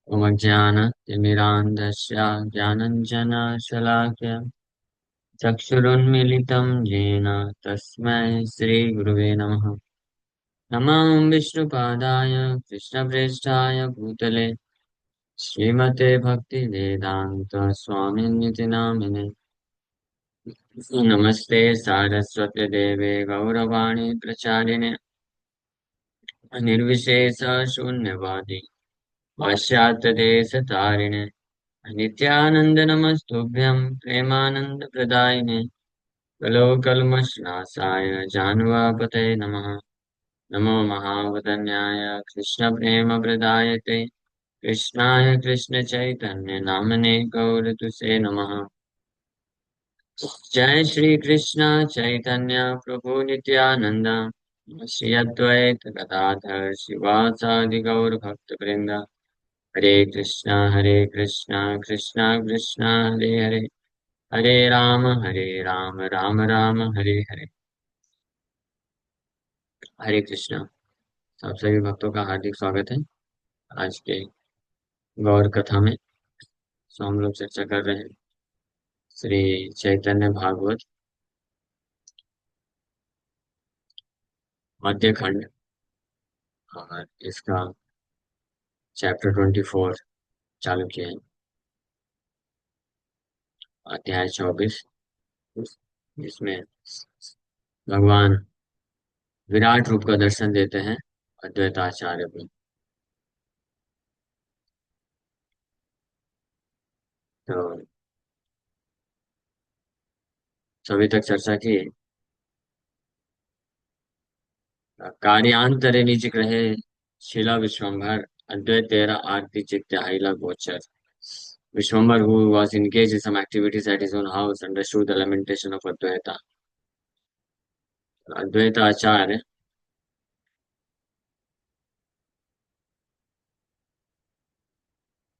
ओमज्ञानतिमिरान्धस्य ज्ञानञ्जनशलाकया चक्षुरुन्मीलितं येन तस्मै श्रीगुरुवे नमः। नमः विष्णुपादाय कृष्णप्रेष्ठाय भूतले श्रीमते भक्तिवेदान्त स्वामिनिति नामिने। नमस्ते सारस्वते देवे गौरवाणी प्रचारिणे निर्विशेष शून्यवादी पाश्चात्यदेशतारिणे नित्यानंद नमस्तुभ्यं प्रेमानंद प्रदायिने कलोकल्मषनाशाय जानवापतये नमः। नमो महावदन्याय कृष्ण प्रेम प्रदायते कृष्णाय कृष्ण चैतन्य नामने गौरतुसे नमः। जय श्री कृष्ण चैतन्य प्रभु नित्यानंद श्री अद्वैत गदाधर शिवासादि गौर भक्त वृंद। हरे कृष्णा कृष्णा कृष्णा हरे हरे, हरे राम राम राम हरे हरे। हरे कृष्णा। आप सभी भक्तों का हार्दिक स्वागत है आज के गौर कथा में। सो हम लोग चर्चा कर रहे हैं श्री चैतन्य भागवत मध्य खंड और इसका चैप्टर 24 चालू किया है। अध्याय 24 इसमें भगवान विराट रूप का दर्शन देते हैं अद्वैताचार्य को। तो सभी तक चर्चा की। कार्यांतरे निज ग्रहे शिला विश्वम्भर अद्वैत तेरा आरती चित्त हिला गोचर। Vishwambar, who was engaged in some activities at his own house, understood the lamentation of Advaita. Advaita आचार्य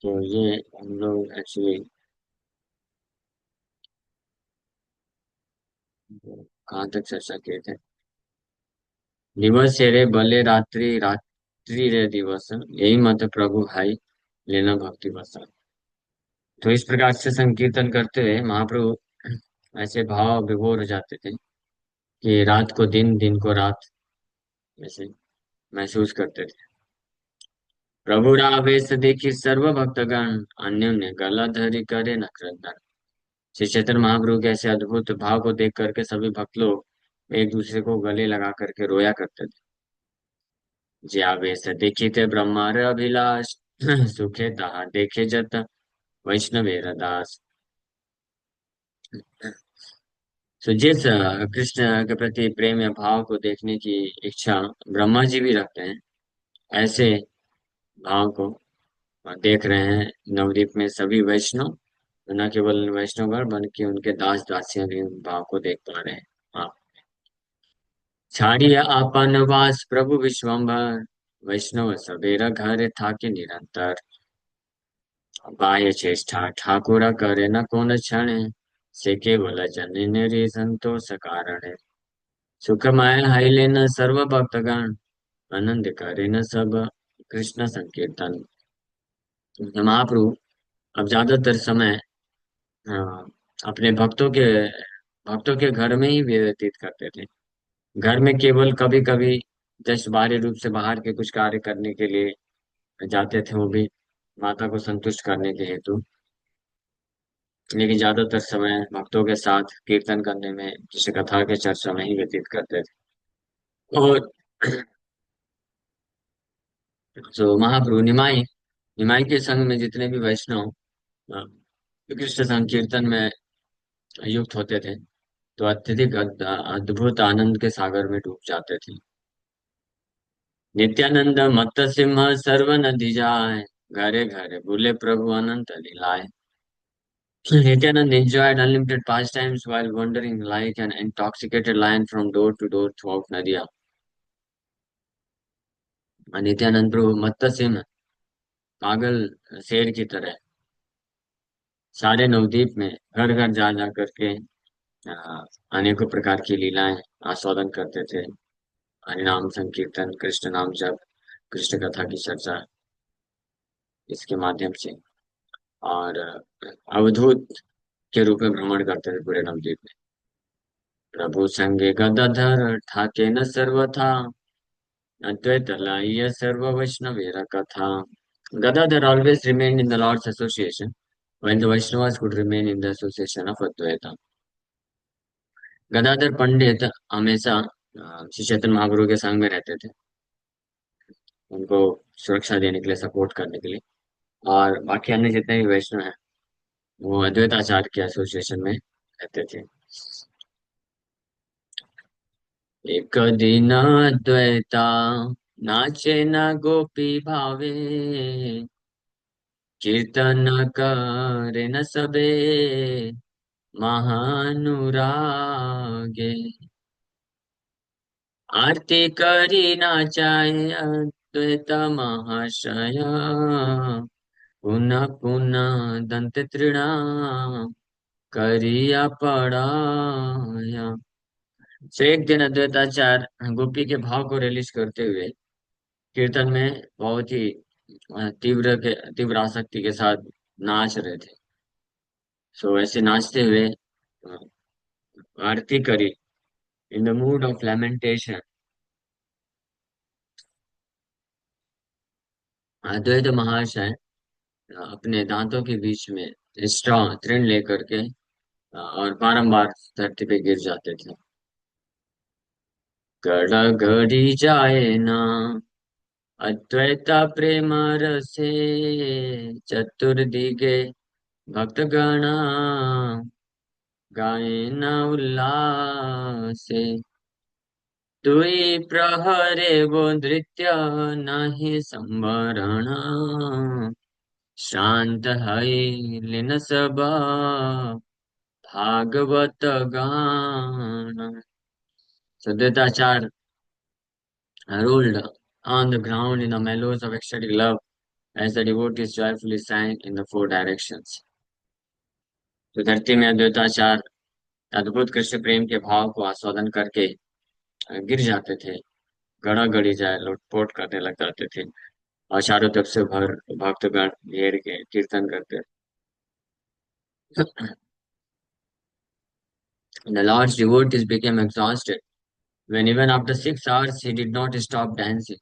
तो ये हम लोग एक्चुअली कहाँ तक चर्चा किए थे। दिवस रे भले रात्रि रात्रि रे दिवस यही मत प्रभु भाई लेना भक्ति वसा। तो इस प्रकार से संकीर्तन करते हुए महाप्रभु ऐसे भाव विभोर हो जाते थे कि रात को दिन दिन को रात ऐसे महसूस करते थे। प्रभु आवेश देखी सर्व भक्तगण अन्योन्य गला धरि करे न क्रंदन। श्री चैतन्य महाप्रभु के ऐसे अद्भुत भाव को देख करके सभी भक्त लोग एक दूसरे को गले लगा करके रोया करते थे। जे आवेश देखी थे ब्रह्मार अभिलाष सुखे तहा देखे जत वैष्णवेर दास। तो जिस कृष्ण के प्रति प्रेम या भाव को देखने की इच्छा ब्रह्मा जी भी रखते हैं, ऐसे भाव को देख रहे हैं नवद्वीप में सभी वैष्णव। न केवल वैष्णवगण बल्कि उनके दास दासियां भी उन भाव को देख पा रहे हैं। हाँ। छाड़िया आपन वास प्रभु विश्वम्भर वैष्णव सबेरा घर था के निरंतर। बाह्य चेष्टा ठाकुर करे न कौन क्षण से केवल जननी संतोष कारण। सुखमय हाइले न सर्व भक्तगण आनंद करे न सब कृष्ण संकीर्तन। महाप्रभु अब ज्यादातर समय हाँ, अपने भक्तों के घर में ही व्यतीत करते थे। घर में केवल कभी कभी जस्ट बाहरी रूप से बाहर के कुछ कार्य करने के लिए जाते थे, वो भी माता को संतुष्ट करने के हेतु। लेकिन ज्यादातर समय भक्तों के साथ कीर्तन करने में, किसी कथा के चर्चा में ही व्यतीत करते थे। और जो महाप्रभु निमाई निमाई के संग में जितने भी वैष्णव अ, कृष्ण संकीर्तन में युक्त होते थे, तो अत्यधिक अद्भुत आनंद के सागर में डूब जाते थे। नित्यानंद मत्त सिंह सर्व नदी जाए घरे घरे भूले प्रभु अनंत लीलाए। Nityanand enjoyed unlimited pastimes while wandering like an intoxicated lion from door to door throughout Nadia. Nityanand प्रभु मत्त सिंह पागल शेर की तरह सारे नवद्वीप में घर घर जा जा करके अनेकों प्रकार की लीलाएं आस्वादन करते थे। हरिनाम संकीर्तन, कृष्ण नाम जप, कृष्ण कथा की चर्चा इसके माध्यम से। और अवधूत के रूप में भ्रमण करते थे पूरे नवद्वीप में। प्रभु संगे गदाधर ठाके न सर्वथा, अद्वैत लाइय सर्व वैष्णवेर कथा। Gadadhar always remained in the Lord's association, while the Vaishnavas could remain in the association of Advaita. Gadadhar पंडित हमेशा श्री चैतन्य महाप्रभु के संग में रहते थे, उनको सुरक्षा देने के लिए, सपोर्ट करने के लिए। और बाकी अन्य जितने भी वैष्णव हैं वो अद्वैताचार्य के एसोसिएशन में रहते थे। एक दिन अद्वैता नाचे न गोपी भावे, कीर्तन करे न सबे महानुरागे। आरती करी नाचाए अद्वैत महाशय, पुनः पुनः दंत तृणाम करिया पड़ाया। तो एक दिन अद्वैताचार्य गोपी के भाव को रिलीज करते हुए कीर्तन में बहुत ही तीव्र आसक्ति के साथ नाच रहे थे। सो ऐसे नाचते हुए आरती करी इन द मूड ऑफ लैमेंटेशन। अद्वैत महाशय अपने दांतों के बीच में स्ट्रॉ तृण लेकर के और बारंबार धरती पे गिर जाते थे। गड़ा गड़ी जाए ना अद्वैता प्रेम रसे, चतुर्दिगे भक्तगणा गाए न उल्लासे। दुई प्रहरे वो नृत्य नहीं संवरण, शांत है लिन सब भागवत गान। Siddharthacharya rolled on the ground in the mellows of ecstatic love as the devotees joyfully sang in the four directions. तो धरती में अद्वैताचार्य अद्भुत कृष्ण प्रेम के भाव को आस्वादन करके गिर जाते थे, गड़ा गड़ी जाए लुटपुट करने लग जाते थे और चारों तरफ से भक्तगण घेर के कीर्तन करते। The Lord's devotees became exhausted when even after 6 hours he did not stop dancing.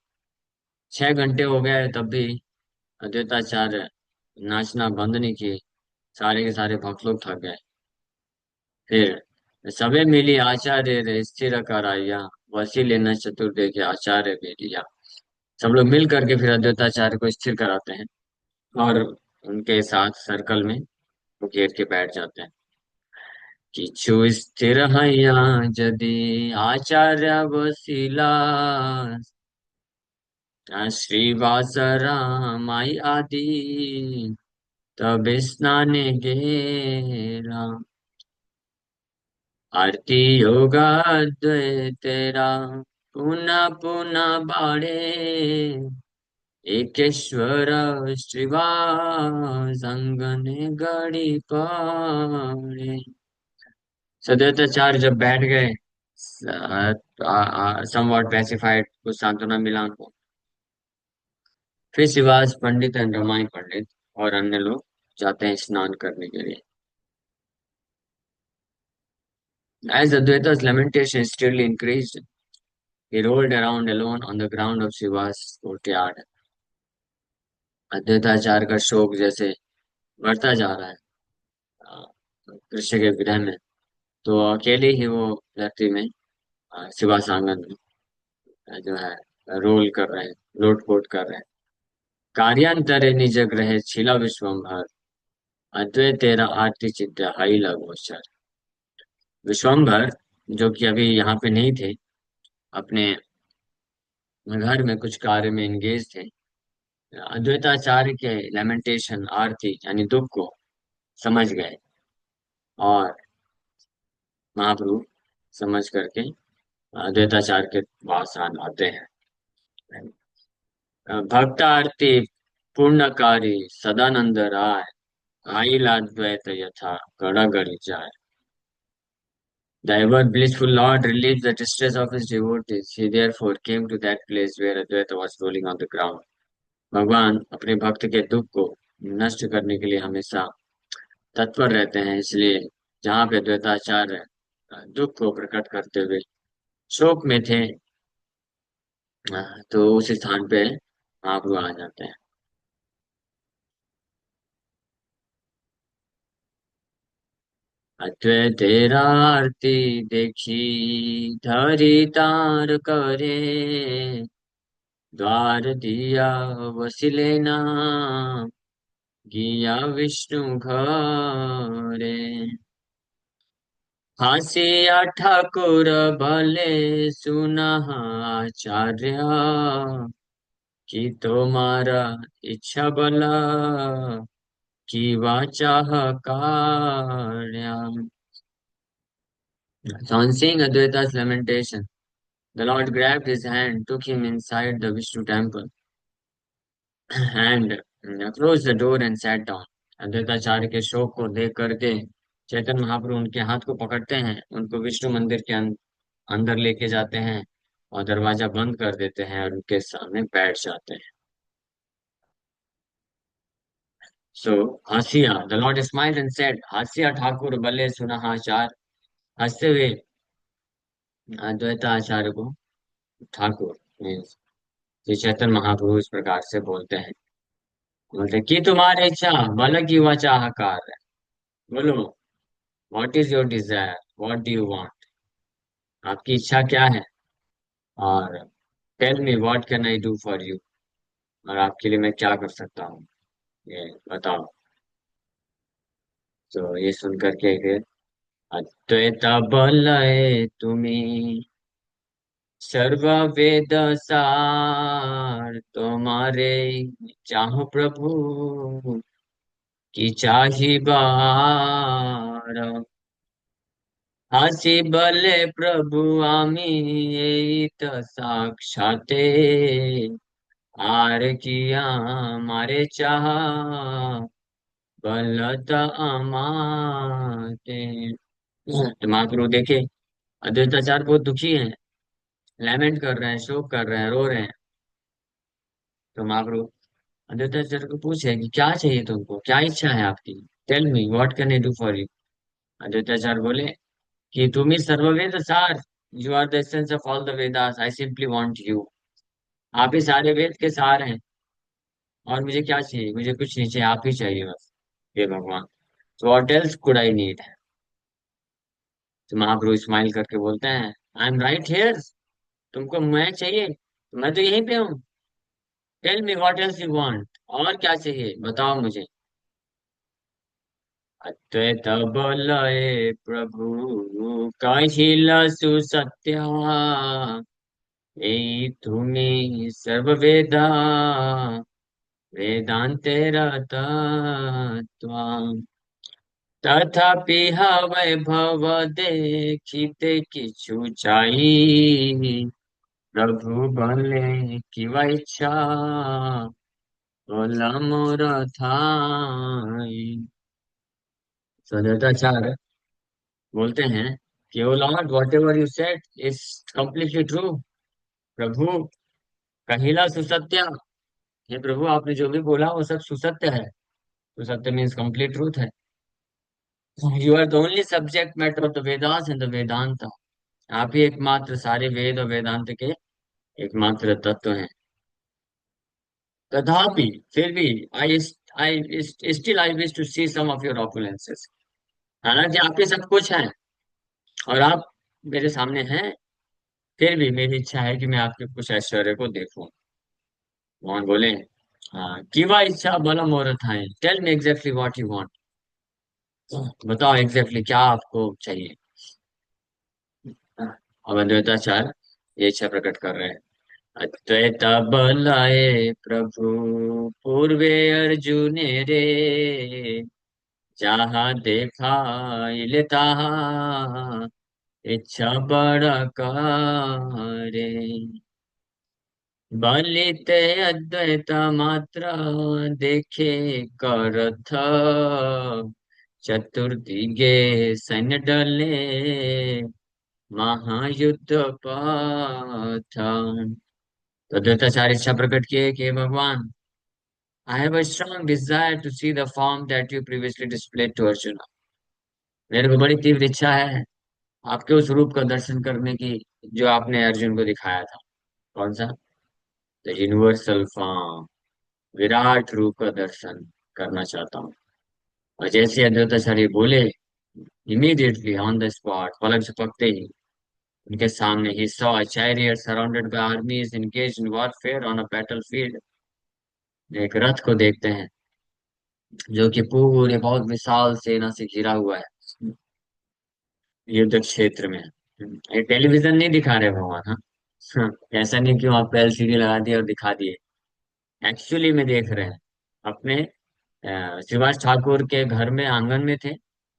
6 घंटे हो गए तब भी अद्वैताचार्य नाचना बंद नहीं किए। सारे के सारे भक्त लोग थक गए। फिर सबे मिली आचार्य रे स्थिर कराया, वसी लेना चतुर्दे के आचार्य बेलिया। सब लोग मिल करके फिर अद्वैताचार्य को स्थिर कराते हैं और उनके साथ सर्कल में वो घेर के बैठ जाते हैं। किछु स्थिर हैया यदि आचार्य वसीला, श्रीवास रामाई आदि तब स्नाने गेला। आरती योगा तेरा पुनः पुनः बाड़े, एकेश्वर श्रीवास संगने गड़ी पाड़े। सदैताचार्य जब बैठ गए, समवॉट पैसिफाइड, कुछ सांत्वना मिला उनको। फिर शिवाज पंडित एंड रमाई पंडित और अन्य लोग जाते हैं स्नान करने के लिए। As Advaita's lamentation still increased, he rolled around alone on the ground of Shiva's courtyard. Advaitacharya का शोक जैसे बढ़ता जा रहा है अ, कृष्ण के विरह में, तो अकेले ही वो धरती में शिवास आंगन में जो है रोल कर रहे हैं, लोटपोट कर रहे हैं। कार्यांतरे निज ग्रह छिला विश्वम्भर, अद्वैत तेरा आरती चित्त हई लगोचर। विश्वम्भर जो कि अभी यहाँ पे नहीं थे, अपने घर में कुछ कार्य में एंगेज थे, अद्वैताचार्य के लेमेंटेशन आरती यानी दुख को समझ गए और महाप्रभु समझ करके अद्वैताचार्य के पास आते हैं। भक्त आरती पूर्णकारी सदानंद राय, आइलाद्वैत यथा गड़ा गड़ी जाए। The ever blissful Lord relieves the distress of his devotees. He therefore came to that place where Advaita was rolling on the ground. भगवान अपने भक्त के दुख को नष्ट करने के लिए हमेशा तत्पर रहते हैं, इसलिए जहाँ पे द्वैताचार्य दुख को प्रकट करते हुए शोक में थे, तो उस स्थान पे महाप्रभु आ जाते हैं। अद्वैत तेरा आरती देखी धरी तार करे, द्वार दिया वसिले ना गिया विष्णु घरे। हासिया ठाकुर भले सुना आचार्य, कि तुम्हारा इच्छा भला की वाचा कार्य। So on seeing Advaita's lamentation, the Lord grabbed his hand, took him inside the Vishnu temple, and closed the door and sat down. Advaitacharya के शोक को देख करके चैतन्य महाप्रभु उनके हाथ को पकड़ते हैं, उनको विष्णु मंदिर के अंदर लेके जाते हैं और दरवाजा बंद कर देते हैं और उनके सामने बैठ जाते हैं। So Hasiya, the Lord smiled and said, Hasiya Thakur Bale Sunahachar, हंसते हुए अद्वैताचार्य को ठाकुर मीन्स श्री चैतन्य महाप्रभु इस प्रकार से बोलते हैं, बोलते कि तुम्हारी इच्छा बल की वाचाहकार है। बोलो, what is your desire, what do you want, आपकी इच्छा क्या है, और tell me what can I do for you, और आपके लिए मैं क्या कर सकता हूँ, ये बताओ। तो ये सुन करके फिर अद्वैत बलय तुम्हें सर्व वेद सार तुम्हारे चाहो प्रभु की चाही बार। हासि बले प्रभु आमी এই তো সাক্ষাতে আর কিয়া मारे चाह बलत अमाते। तो महाप्रभु देखे अद्वैताचार्य बहुत दुखी हैं, लैमेंट कर रहे हैं, शोक कर रहे हैं, रो रहे हैं। तो महाप्रभु अद्वैताचार्य को पूछे कि क्या चाहिए तुमको, क्या इच्छा है आपकी, tell me what can I do for you. Advaitacharya बोले कि तुम ही सर्ववेद सार, you are the essence of all the Vedas, I simply want you. आप ही सारे वेद के सार हैं, और मुझे क्या चाहिए, मुझे कुछ नहीं चाहिए, आप ही चाहिए बस, हे भगवान। तो what else could I need. तो महाप्रभु स्माइल करके बोलते हैं, आई एम राइट हियर, तुमको मैं चाहिए, तो मैं तो यहीं पे हूँ। Tell me what else you want, और क्या चाहिए बताओ मुझे। अद्वैत बोले प्रभु कहिला सुसत्या, এই তুমি सर्ववेदा वेदांतेर तत्त्व। तथापि वैभव देखिते किछु चाही, प्रभु बले किवा इच्छा बोला मोर थाई। सदाचार्य बोलते हैं कि O lord, whatever you said is completely true. प्रभु कहिला सुसत्या, हे प्रभु आपने जो भी बोला वो सब सुसत्य है। सुसत्य मीन्स कंप्लीट ट्रूथ है। You are the only subject matter of the Vedas and the Vedanta. आप ही एकमात्र सारे वेद और वेदांत के एकमात्र तत्व हैं। तथापि फिर भी I I still I wish to see some of your opulences. हालांकि आपके सब कुछ है और आप मेरे सामने हैं, फिर भी मेरी इच्छा है कि मैं आपके कुछ ऐश्वर्य को देखूं। भगवान बोले, हाँ किवा इच्छा बलम और है, tell me exactly what you want, बताओ एग्जैक्टली क्या आपको चाहिए। अब अद्वैताचार्य ये इच्छा प्रकट कर रहे हैं। अद्वैत बलाए प्रभु पूर्वे अर्जुने रे, जहाँ देखा लेता इच्छा बड़ा करे। बलिते अद्वैत मात्र देखे करथ, चतुर्दिगे सैन्य डले महायुद्ध पाथा। तो अद्वैताचार्य इच्छा प्रकट किए कि हे भगवान, I have a strong desire to see the form that you previously displayed to Arjun. मेरे को बड़ी तीव्र इच्छा है आपके उस रूप का दर्शन करने की जो आपने अर्जुन को दिखाया था। कौन सा? द यूनिवर्सल फॉर्म, विराट रूप का दर्शन करना चाहता हूँ। और जैसे अद्वैताचार्य बोले, इमीडिएटली ऑन द स्पॉट, पलक झपकते ही उनके सामने he saw a chariot surrounded by आर्मीज engaged in warfare on a battlefield. एक रथ को देखते हैं जो कि पूरे बहुत विशाल सेना से घिरा हुआ है युद्ध क्षेत्र में। ये टेलीविजन नहीं दिखा रहे भगवान, हाँ। हाँ, ऐसा नहीं कि आपको एलसीडी लगा दिया और दिखा दिए। एक्चुअली में देख रहे हैं अपने शिवाज ठाकुर के घर में, आंगन में थे।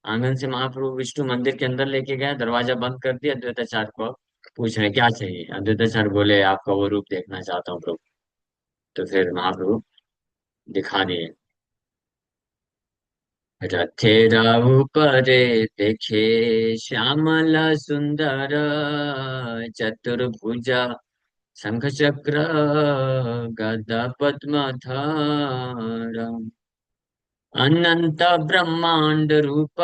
आंगन से महाप्रभु विष्णु मंदिर के अंदर लेके गए, दरवाजा बंद कर दिया, अद्वैताचार्य को पूछ रहे क्या चाहिए। अद्वैताचार्य बोले आपका वो रूप देखना चाहता हूँ प्रभु। तो फिर महाप्रभु दिखा दिए। रथेरा ऊपरे देखे श्यामला सुंदर, चतुर्भुजा शंख चक्र गदा पद्मधारा। अनंत ब्रह्मांड रूप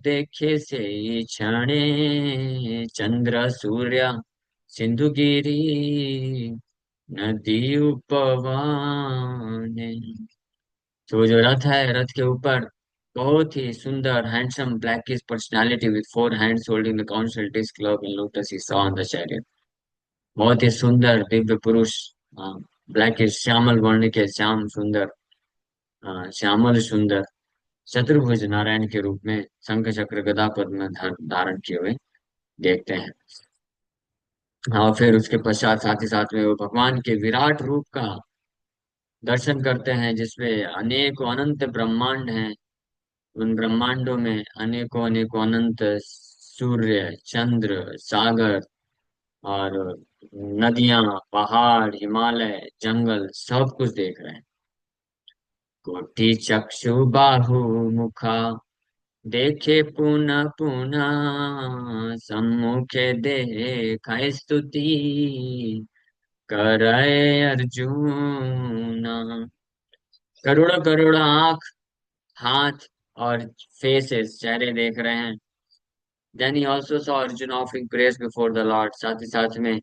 देखे से क्षणे, चंद्र सूर्य सिंधु गिरी नदी उपवन। तो वो जो रथ है, रथ के ऊपर बहुत ही सुंदर handsome blackish personality with four hands holding the conch shell disc club in lotus he saw on the chariot. बहुत ही सुंदर दिव्य पुरुष, ब्लैकिश श्यामल वर्ण के, श्याम सुंदर, श्यामल सुंदर चतुर्भुज नारायण के रूप में शंख चक्र गदा पद्म धारण किए हुए देखते हैं। हाँ, फिर उसके पश्चात साथ ही साथ में वो भगवान के विराट रूप का दर्शन करते हैं जिसमें अनेकों अनंत ब्रह्मांड हैं। उन ब्रह्मांडों में अनेकों अनेकों अनंत सूर्य, चंद्र, सागर और नदियां, पहाड़, हिमालय, जंगल सब कुछ देख रहे हैं। कोटि चक्षु बाहु मुखा देखे पुनः पुनः, सम्मुखे देखा स्तुति करे अर्जुन। करोड़ों करोड़ों आंख, हाथ और फेसेस, चेहरे देख रहे हैं। Then he also saw Arjun offering prayers before the lord. साथ ही साथ में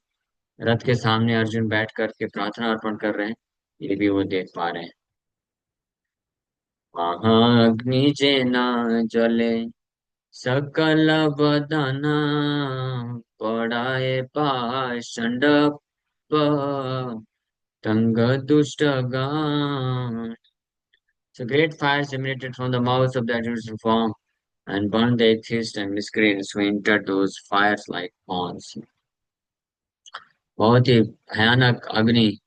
रथ के सामने अर्जुन बैठ करके प्रार्थना अर्पण कर रहे हैं, ये भी वो देख पा रहे हैं। वहाँ अग्नि जेना जले सकल बदना, पड़ाए पाषंड तंग दुष्ट गान। So great fires emanated from the mouths of the adolescent form and burned the atheists and miscreants who entered those fires like ponds. बहुत ही भयानक अग्नि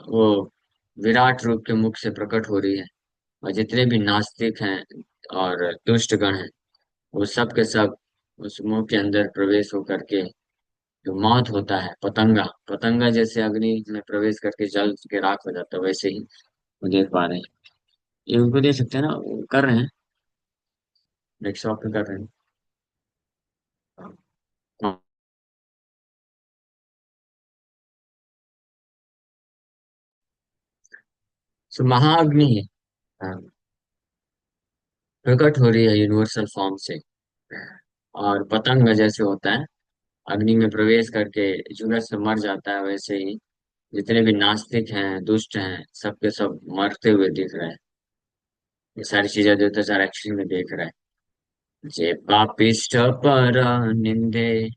वो विराट रूप के मुख से प्रकट हो रही है। और जितने भी नास्तिक हैं और दुष्ट गण हैं, वो सब के सब उस मुंह के अंदर प्रवेश होकर के जो मौत होता है, पतंगा पतंगा जैसे अग्नि में प्रवेश करके जल के राख हो जाता है, वैसे ही वो देख पा रहे हैं। ये उनको देख सकते हैं ना, वो कर रहे हैं, रिक्शा पे कर रहे हैं। हाँ, सो महाअग्नि प्रकट हो रही है यूनिवर्सल फॉर्म से। और पतंग जैसे होता है, अग्नि में प्रवेश करके झुलस से मर जाता है, वैसे ही जितने भी नास्तिक हैं, दुष्ट हैं, सबके सब मरते हुए दिख रहे हैं। ये सारी चीजें देवताचार एक्चुअली में देख रहे हैं। जे पापिष्ट पर निंदे,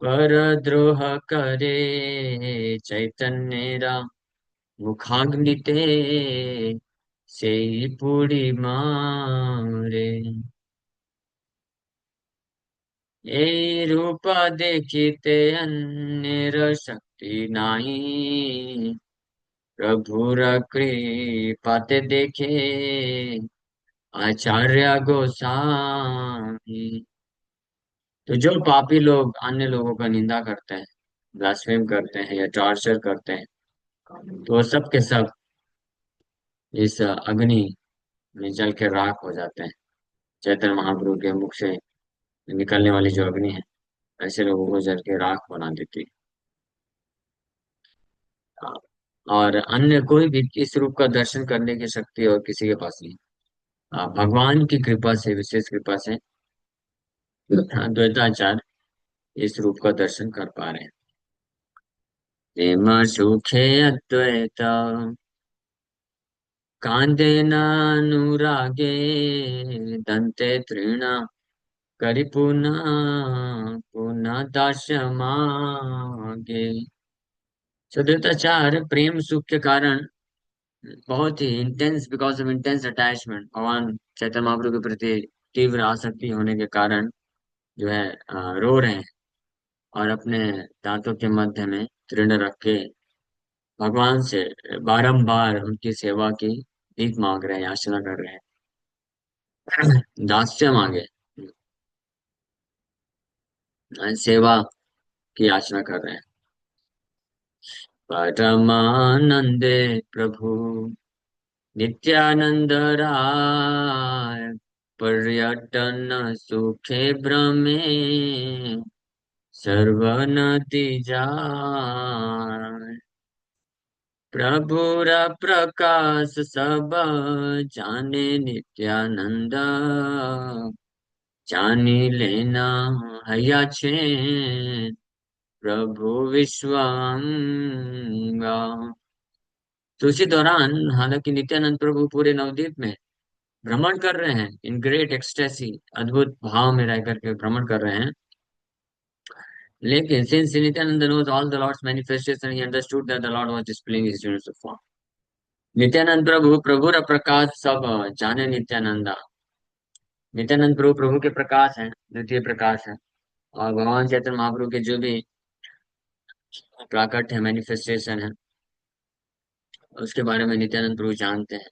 पर द्रोह करे, चैतन्य मुखाग्निते से पुड़ी मारे। ए रूप देखिते अन्य शक्ति नाही, प्रभुर कृपाते देखे आचार्य गोसाई। तो जो पापी लोग अन्य लोगों का निंदा करते हैं, ब्लास्फेम करते हैं या टॉर्चर करते हैं, तो वो सब के सब इस अग्नि में जल के राख हो जाते हैं। चैतन्य महाप्रभु के मुख से निकलने वाली जो अग्नि है, ऐसे लोगों को जल के राख बना देती है। और अन्य कोई भी इस रूप का दर्शन करने की शक्ति और किसी के पास नहीं। भगवान की कृपा से, विशेष कृपा से द्वैताचार्य इस रूप का दर्शन कर पा रहे हैं। प्रेम सुखे अद्वैत कांदेनानुरागे दन्ते तृण करि पुनः पुनः दास्यमागे। सदैताचार्य प्रेम सुख के कारण बहुत ही intense, because of intense attachment, भगवान चैतन्य महाप्रभु के प्रति तीव्र आसक्ति होने के कारण जो है रो रहे हैं और अपने दांतों के मध्य में तृण रख के भगवान से बारंबार उनकी सेवा की भीख मांग रहे हैं, याचना कर रहे हैं। दास्य मांगे, सेवा की याचना कर रहे हैं। परमानंदे प्रभु नित्यानंद राय पर्यटन सुखे भ्रमे सर्वनति जाय। प्रभुर प्रकाश सब जाने नित्यानंद जानी लेना हैया छे प्रभु विश्वांगा। तो उसी दौरान हालांकि नित्यानंद प्रभु पूरे नवद्वीप में भ्रमण कर रहे हैं, इन ग्रेट एक्सटेसी, अद्भुत भाव में रह करके भ्रमण कर रहे हैं, लेकिन since Nityanand knows all the Lord's manifestation, he understood that the Lord was displaying his universal form. Nityananda प्रभु प्रभुर प्रकाश सब जाने नित्यानंदा। नित्यानंद प्रभु प्रभु के प्रकाश हैं, द्वितीय प्रकाश है, और भगवान चैतन्य महाप्रभु के जो भी प्राकट है, मैनिफेस्टेशन है, उसके बारे में नित्यानंद प्रभु जानते हैं।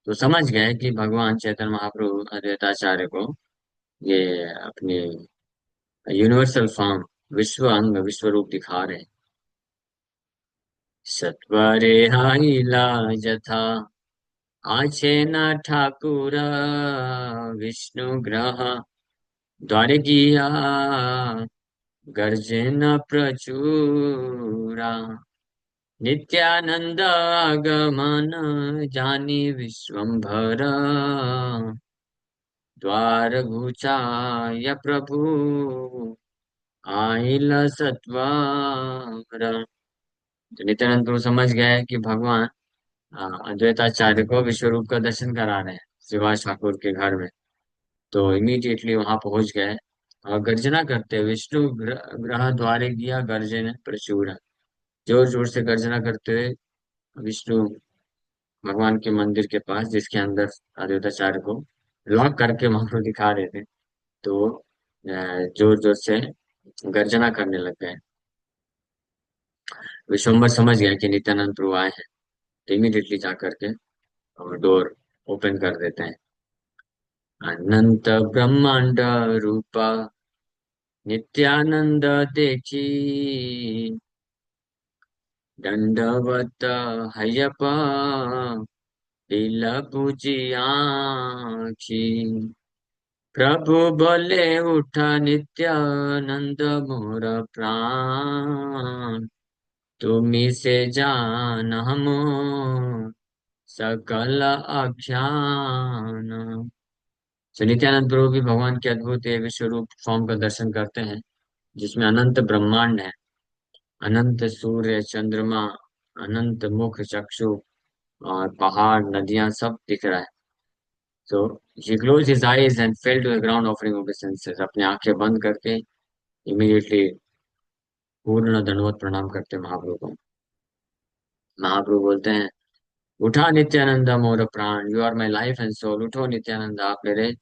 तो समझ गए कि भगवान चैतन्य महाप्रभु अद्वैताचार्य को ये अपनी यूनिवर्सल फॉर्म, विश्व अंग, विश्व रूप दिखा रहे हैं। सत्वरे हाइला जथा आछे न ठाकुर विष्णु ग्रह द्वारे किया गर्जे न प्रचुरा नित्यानंद आगमन जानी विश्वम्भर द्वार घुचाय प्रभु आइल सत्वर। तो नित्यानंद प्रभु समझ गए कि भगवान अद्वैताचार्य को विश्व रूप का दर्शन करा रहे हैं श्रीवास ठाकुर के घर में। तो इमीडिएटली वहां पहुंच गए और गर्जना करते हुए, विष्णु ग्रह द्वारे किया गर्जन प्रचुर, जोर जोर से गर्जना करते हुए विष्णु भगवान के मंदिर के पास, जिसके अंदर अद्वैताचार्य को लॉक करके वहां पर दिखा रहे थे, तो जोर जोर से गर्जना करने लग गए। विश्वम्भर समझ गया कि नित्यानंद प्रभु आए हैं, तो इमीडिएटली जा करके और डोर ओपन कर देते हैं। अनंत ब्रह्मांड रूपा नित्यानंद देखी दंडवत हयप दिल पूजी आखी। प्रभु बोले उठा नित्यानंद मोर प्राण तुम्ही से जान हम सकल अज्ञान। तो नित्यानंद प्रभु भी भगवान के अद्भुत विश्व रूप फॉर्म का दर्शन करते हैं, जिसमें अनंत ब्रह्मांड है, अनंत सूर्य चंद्रमा, अनंत मुख चक्षु और पहाड़ नदियां सब दिख रहा है। तो he closed his eyes and fell to the ground offering obeisances। अपनी आंखें बंद करके इमीडिएटली पूर्ण दंडवत प्रणाम करते महाप्रभु को। महाप्रभु बोलते हैं, उठा नित्यानंद मोर प्राण, you are my life and soul. उठो नित्यानंद, आप मेरे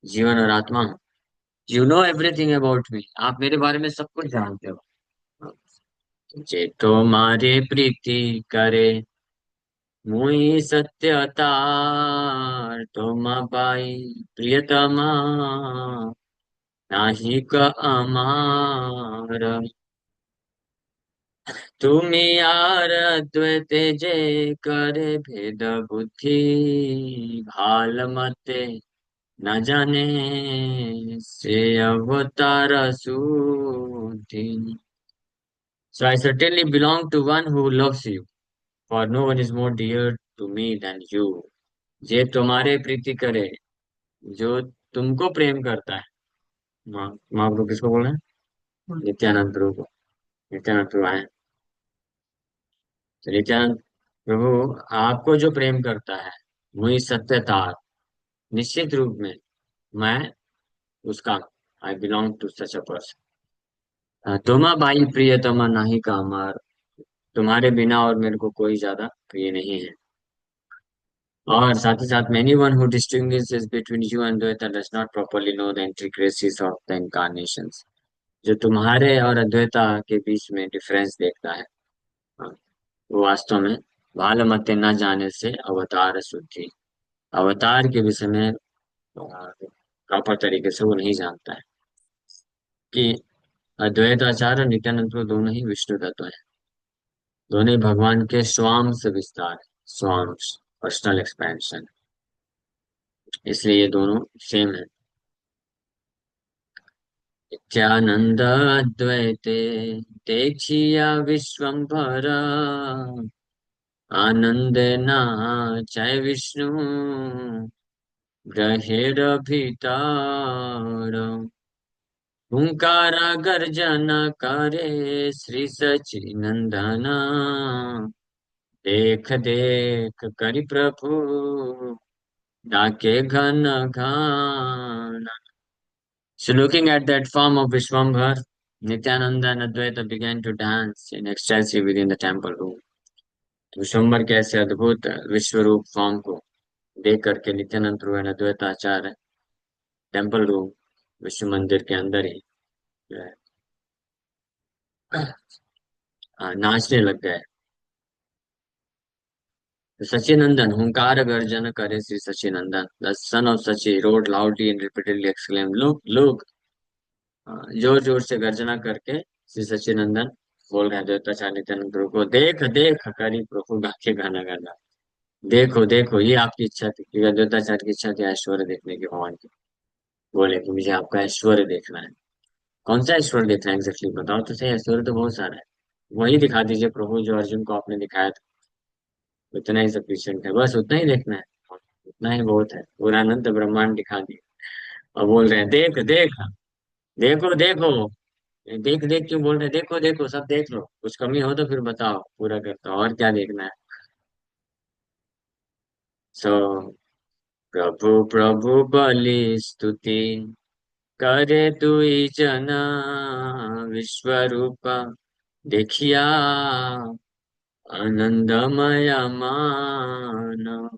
जीवन और आत्मा हो। You know everything about me, आप मेरे बारे में सब कुछ जानते हो। जे तो मारे प्रीति करे मुई सत्यतार, तुम पाई प्रियतमा नाही क अमार। तुम यार द्वैते जे करे भेद बुद्धि, भाल मते न जाने से अवतार सूधि। So I certainly belong to one who loves you. For no one is more dear to me than you. जे तुम्हारे प्रीति करे, जो तुमको प्रेम करता है। माँ महाप्रभु किसको बोल रहे हैं? नित्यानंद प्रभु को। नित्यानंद प्रभु आए। तो नित्यानंद प्रभु, आपको जो प्रेम करता है, मुझे सत्यता, निश्चित रूप में मैं उसका, I belong to such a person. तुमा बाई प्रियतमा नाही का अमर। तुम्हारे बिना और मेरे को कोई ज्यादा प्रिय नहीं है। और साथ ही साथ many one who distinguishes between you and Dvaita does not properly know the intricacies of the incarnations. जो तुम्हारे और अद्वैता के बीच में डिफरेंस देखता है, हाँ, वो वास्तव में बालमत्य न जाने से अवतार शुद्धि, अवतार के विषय में प्रॉपर तरीके से वो नहीं जानता है कि अद्वैत आचार्य और नित्यानंद प्रभु दोनों ही विष्णु तत्व हैं। दोनों ही भगवान के स्वांश विस्तार, स्वांश, पर्सनल एक्सपेंशन। इसलिए ये दोनों सेम है। नित्यानंद अद्वैते देखिया विश्वम्भर, आनंद नाचय विष्णु ग्रहेर भीतर। हुंकारा गर्जन करे श्री सचिनंदन, देख देख करि प्रभु डाके घन घन। So looking at that form of Vishwambhar, Nityananda and Advaita began to dance in ecstasy within the temple room. विश्वम्भर के ऐसे अद्भुत विश्व रूप फॉर्म को देख करके नित्यानंद प्रभु और अद्वैत आचार्य टेम्पल रूम, विश्व मंदिर के अंदर ही जो है, नाचने लग गए। तो सचिनंदन हुंकार गर्जन करे Shri Sachinandan, the son of Sachi road loudly and repeatedly exclaim, look look. जोर जोर से गर्जना करके श्री सचिनंदन बोल रहे हैं द्वैताचार्य नित्यानंद प्रभु को, देख देख करी प्रभु गाके गाना गाना। देखो देखो, ये आपकी इच्छा थी, क्योंकि द्वैताचार्य की इच्छा थी ऐश्वर्य देखने की भगवान की। बोले कि मुझे आपका ऐश्वर्य देखना है। कौन सा ऐश्वर्य देखना है एग्जैक्टली बताओ तो सही। ऐश्वर्य तो बहुत सारा है, वही दिखा दीजिए प्रभु जो अर्जुन को आपने दिखाया था। उतना ही सफिशियंट है, बस उतना ही देखना है। उतना ही बहुत है, पूरा अनंत ब्रह्मांड दिखा दिया। और बोल रहे हैं देख देख, देखो देखो। देख देख क्यों बोल रहे हैं? देखो देखो, सब देख लो, कुछ कमी हो तो फिर बताओ, पूरा करता हूँ, और क्या देखना है। सो प्रभु प्रभु बलि स्तुति करे दुई जना, विश्व रूप देखिया आनंदमय मान।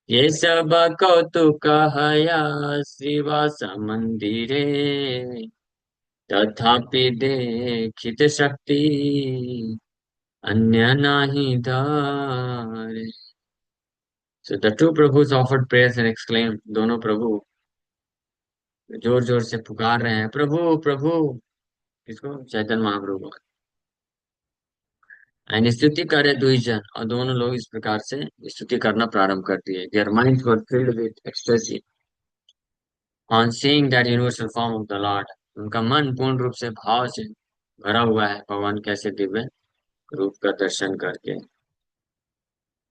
ये सब कौतुक हया श्रीवास मंदिरे, तथापि देखित शक्ति अन्य नाही धारे। So the two Prabhus offered prayers and exclaimed, दोनों प्रभु जोर जोर से पुकार रहे हैं, प्रभु प्रभु। किसको? चैतन्य महाप्रभु। एंड स्तुति करे दुई जन, और दोनों लोग इस प्रकार से स्तुति करना प्रारंभ कर दिए। Their minds were filled with ecstasy on seeing that universal form of the Lord. उनका मन पूर्ण रूप से भाव से भरा हुआ है भगवान कैसे दिव्य रूप का दर्शन करके।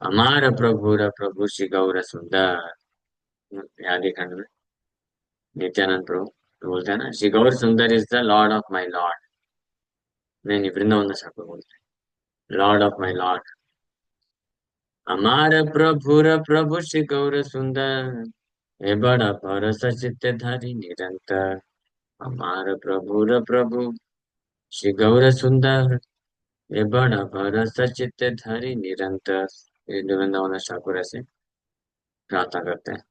हमारा प्रभु र प्रभु श्री गौर सुंदर, आदि खंड में नित्यानंद प्रभु तो बोलते हैं ना, श्री गौर सुंदर is the Lord of my lord. नहीं नहीं, वृंदावन दास ठाकुर बोलते हैं लॉर्ड ऑफ माई लॉर्ड। हमारा प्रभु र प्रभु श्री गौर सुंदर, हे बड़ा परस चित्त धारी निरंतर। हमारा प्रभु र प्रभु श्री गौर सुंदर, हे बड़ा परस चित्त धारी निरंतर। ये वृंदावन दास ठाकुर ऐसे प्रार्थना करते हैं।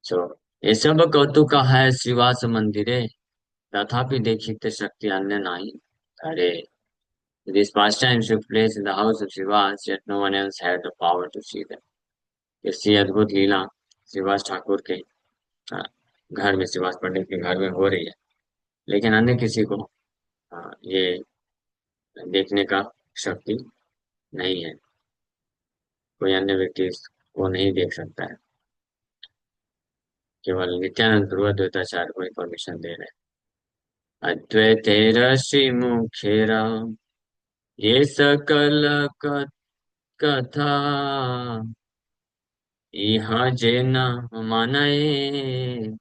सो ये सब कौतुक है श्रीवास मंदिरे, तथापि देखिते शक्ति अन्य नहीं। अरे, these pastimes took place in the house of Srivas, yet no one else had the power to see them. इसकी अद्भुत लीला श्रीवास ठाकुर के अ, घर में, श्रीवास पंडित के घर में हो रही है, लेकिन अन्य किसी को ये देखने का शक्ति नहीं है। कोई अन्य व्यक्ति इसको नहीं देख सकता है। केवल नित्यानंद ध्रुव द्वैताचार्य को परमिशन दे रहे हैं। अद्वैतेर श्री मुखेर ये सकल कथा इहा जे न मानए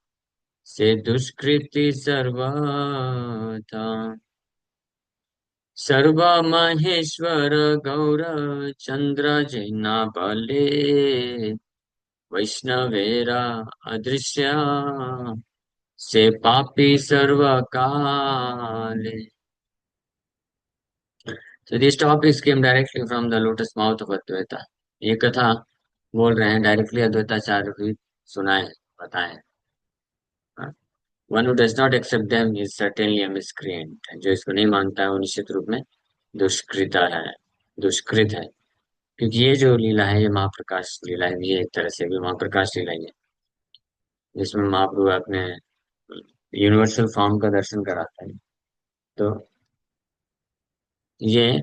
से दुष्कृति सर्वथा सर्व महेश्वर गौर चंद्र जैना बले वैष्णवेरा अदृश्य से पापी सर्व काले. So these topics came directly from the lotus mouth of Advaita. ये कथा बोल रहे हैं डायरेक्टली अद्वैताचार्य भी सुनाए बताए. One who does not accept them is certainly a miscreant. जो इसको नहीं मानता है वो निश्चित रूप में दुष्कृता है, दुष्कृत है. क्योंकि ये जो लीला है ये महाप्रकाश लीला है, ये एक तरह से भी महाप्रकाश लीला ही है जिसमें महाप्रभु अपने यूनिवर्सल फॉर्म का दर्शन कराता है. तो ये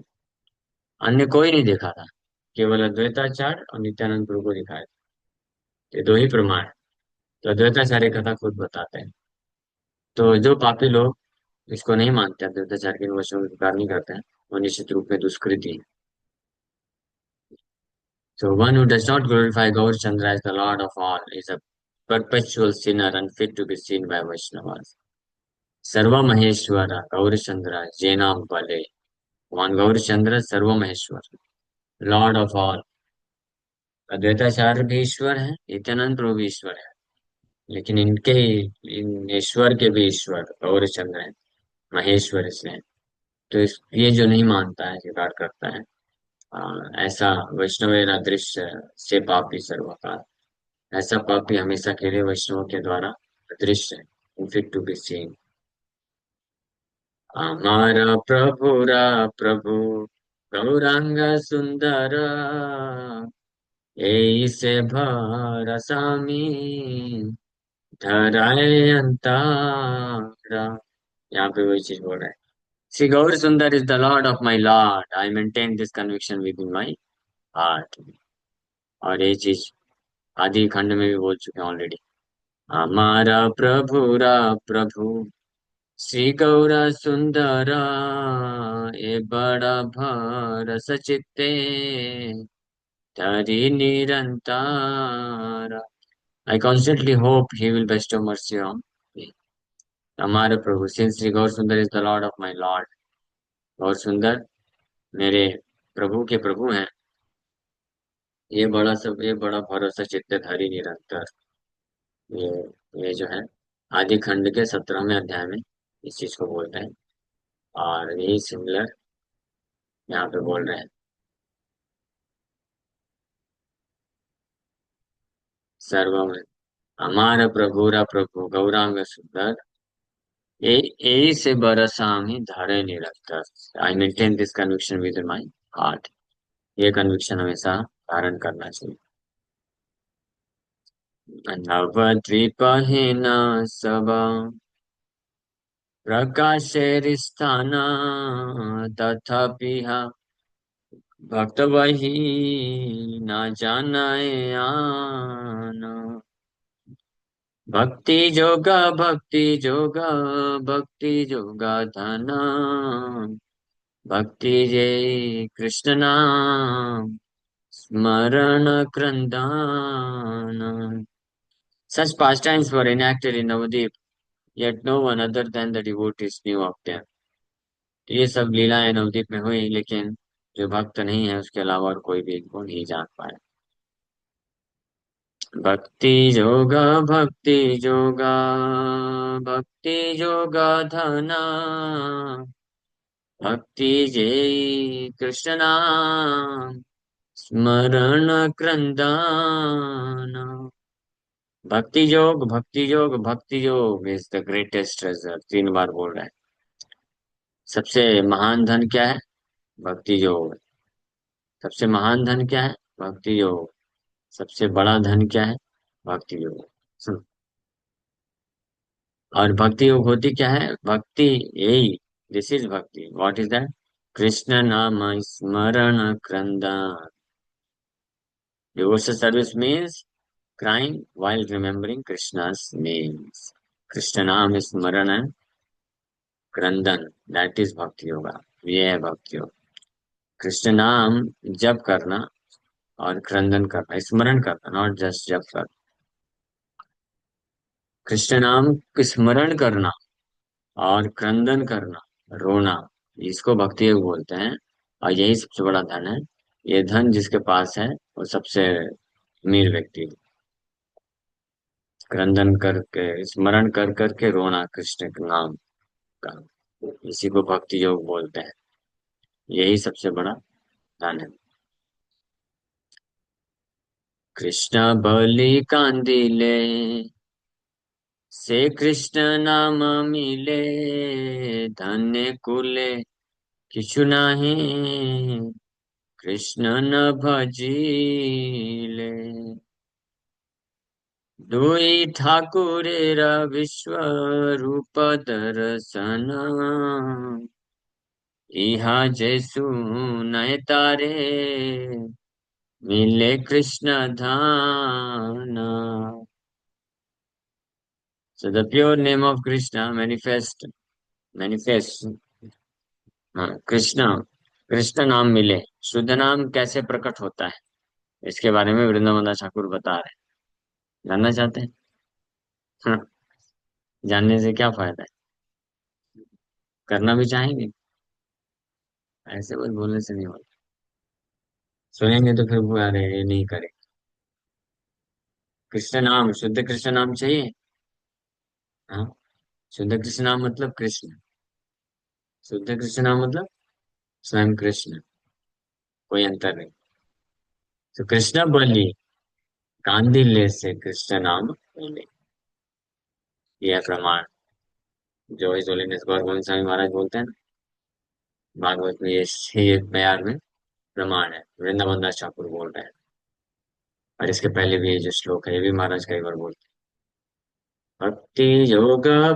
अन्य कोई नहीं देखा था, केवल अद्वैताचार्य और नित्यानंद प्रभु को दिखाया. ये दो ही प्रमाण. तो अद्वैताचार्य कथा खुद बताते हैं. तो जो पापी लोग इसको नहीं मानते, अद्वैताचार्य के वचनों को स्वीकार नहीं करते हैं, वो निश्चित रूप में दुष्कृति है. So one who does not glorify Gaur Chandra as the Lord of all is a perpetual sinner unfit to be seen by Vaishnavas. सर्व महेश्वर गौर चंद्र जैनाम बले. भगवान गौर चंद्र सर्व महेश्वर, लॉर्ड ऑफ ऑल. अद्वैताचार्य भी ईश्वर है, नित्यानंद प्रभु भी ईश्वर है, लेकिन इन ईश्वर के भी ईश्वर गौर चंद्र है, महेश्वर इसलिए. तो ये जो नहीं मानता है, स्वीकार करता है, ऐसा वैष्णवेरा दृश्य से पापी सर्वकाल. ऐसा पापी हमेशा के लिए वैष्णवों के द्वारा अदृश्य है, unfit to be seen. हमारा प्रभु गौरांग सुंदर ऐसे भरसामी धराए अंतारा. यहाँ पे वही चीज बोल रहा है. श्री गौर सुंदर is the Lord of my lord. I maintain this conviction with in my heart. और ये चीज आदि खंड में भी बोल चुके हैं ऑलरेडी. हमारा प्रभु श्री गौरा सुंदरा ए बड़ा भरस चित्ते धरि निरंतारा. I constantly hope he will bestow mercy on me. हमारे प्रभु, since श्री गौर सुंदर is the Lord of my Lord. गौर सुंदर मेरे प्रभु के प्रभु हैं. ये बड़ा भरोसा चित्त धारी निरंतर. ये ये जो है आदि खंड के 17वें अध्याय में इस चीज को बोलते हैं. और यही सिमिलर यहाँ पे बोल रहे हैं. सर्वम हमारा प्रभु गौरांग सुंदर ए से बरसामी धरे निरंतर. I maintain this conviction with my heart. ये कन्विक्शन हमेशा धारण करना चाहिए. नवद्वीपहीन सब प्रकाशेरिस्थान तथापि भक्त वही न जानाए आन. भक्ति जोगा धना भक्ति जय कृष्ण नाम स्मरण क्रंदान. Such pastimes were enacted in Navadip, yet no one other than the devotees knew of them. ये सब लीलाएं नवदीप में हुई, लेकिन जो भक्त नहीं है उसके अलावा और कोई भी इनको नहीं जान पाया. भक्ति जोगा भक्ति जोगा भक्ति जोगा धना भक्ति जय कृष्ण नाम स्मरण क्रंदान. भक्ति योग इज द ग्रेटेस्ट ट्रेजर. 3 बार बोल रहा है. सबसे महान धन क्या है? भक्ति योग. सबसे महान धन क्या है? भक्ति योग. सबसे बड़ा धन क्या है? भक्ति योग. और भक्ति योग होती क्या है? भक्ति यही, this is bhakti. What is that? Krishna नाम स्मरण क्रंदा. Devotional service means crying while remembering Krishna's names. Krishna नाम स्मरण क्रंदन. दैट इज भक्ति योगा. ये है भक्ति योग. कृष्ण नाम जप करना और क्रंदन करना, स्मरण करना, नॉट जस्ट जप करना। कृष्ण नाम स्मरण करना और क्रंदन करना, रोना, इसको भक्ति योग बोलते हैं। और यही सबसे बड़ा धन है। ये धन जिसके पास है वो सबसे अमीर व्यक्ति है। क्रंदन करके, स्मरण कर करके रोना कृष्ण के नाम का, इसी को भक्ति योग बोलते हैं। यही सबसे बड़ा धन है। कृष्ण बलि कांदिले, से कृष्ण नाम मिले, धन्य कुले किछु नाही, कृष्ण न भजिले। दुई ठाकुरेर विश्व रूप दर्शन, इहा जैसु नय तारे, मिले कृष्ण धान। So the pure name of Krishna manifest, हाँ, कृष्ण, कृष्ण नाम मिले। शुद्ध नाम कैसे प्रकट होता है, इसके बारे में वृंदावन दास ठाकुर बता रहे हैं। जानना चाहते हैं? हाँ, जानने से क्या फायदा है, करना भी चाहेंगे? ऐसे बस बोलने से नहीं होता। सुनेंगे तो फिर वो अरे ये नहीं करे। कृष्ण नाम, शुद्ध कृष्ण नाम चाहिए। हाँ, शुद्ध कृष्ण नाम मतलब कृष्ण। शुद्ध कृष्ण नाम मतलब स्वयं कृष्ण, कोई अंतर नहीं। तो कृष्ण बलि कांदिल्य से कृष्ण नाम बोले, यह प्रमाण जो इस होलीनेस गौर गोविंद स्वामी महाराज बोलते हैं ना, भागवत में ये बयार में प्रमाण है। वृंदावन दास ठाकुर बोल रहे हैं। और इसके पहले भी ये जो श्लोक है ये भी महाराज कई बार बोलते हैं। भक्ति योगा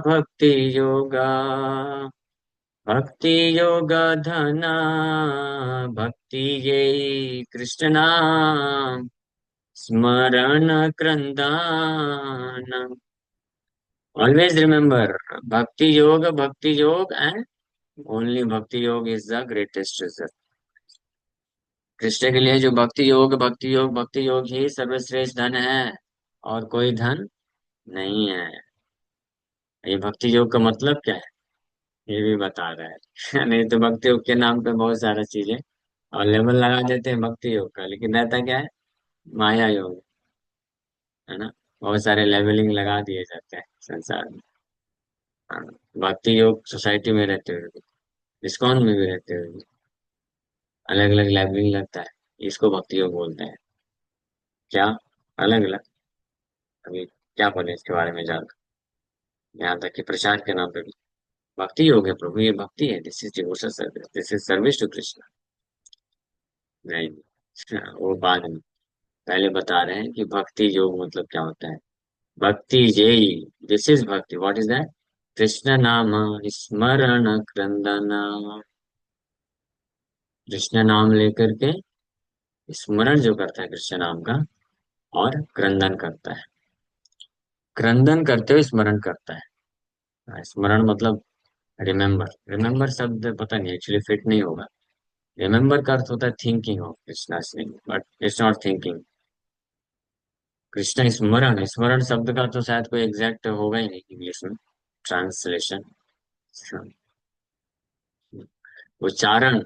भक्ति योगा धना, भक्ति ये कृष्ण नाम स्मरण क्रंदान। ऑलवेज रिमेम्बर, भक्ति योग एंड ओनली भक्ति योग is the greatest result. Krishna के लिए जो भक्ति योग ही सर्वश्रेष्ठ धन है, और कोई धन नहीं है। ये भक्ति योग का मतलब क्या है ये भी बता रहा है। नहीं तो भक्ति योग के नाम पे बहुत सारा चीजें और लेवल लगा देते हैं भक्ति योग का, लेकिन रहता क्या है, माया योग, है ना। बहुत सारे लेवलिंग लगा दिए जाते हैं संसार में। हाँ, भक्ति योग सोसाइटी में रहते हुए भी, इस्कॉन में भी रहते हुए भी अलग अलग लेवलिंग लगता है। इसको भक्ति योग बोलते हैं। क्या अलग अलग, अभी क्या बोले इसके बारे में जानकर, यहाँ तक कि प्रसाद के नाम पे भी भक्ति योग है। प्रभु ये भक्ति है, this is devotion service, this is service to Krishna. नहीं, हाँ, वो बाद में, पहले बता रहे हैं कि भक्ति योग मतलब क्या होता है। भक्ति यही, this is bhakti, what is that, Krishna नाम स्मरण क्रंदना। कृष्ण नाम लेकर के स्मरण जो करता है कृष्ण नाम का, और क्रंदन करता है, क्रंदन करते हुए स्मरण करता है। स्मरण मतलब रिमेम्बर, रिमेम्बर शब्द पता नहीं एक्चुअली फिट नहीं होगा। रिमेम्बर का अर्थ होता है thinking of Krishna Singh, but it's not thinking. Krishna स्मरण, स्मरण शब्द का तो शायद कोई एग्जैक्ट होगा ही नहीं इंग्लिश में ट्रांसलेशन। उच्चारण,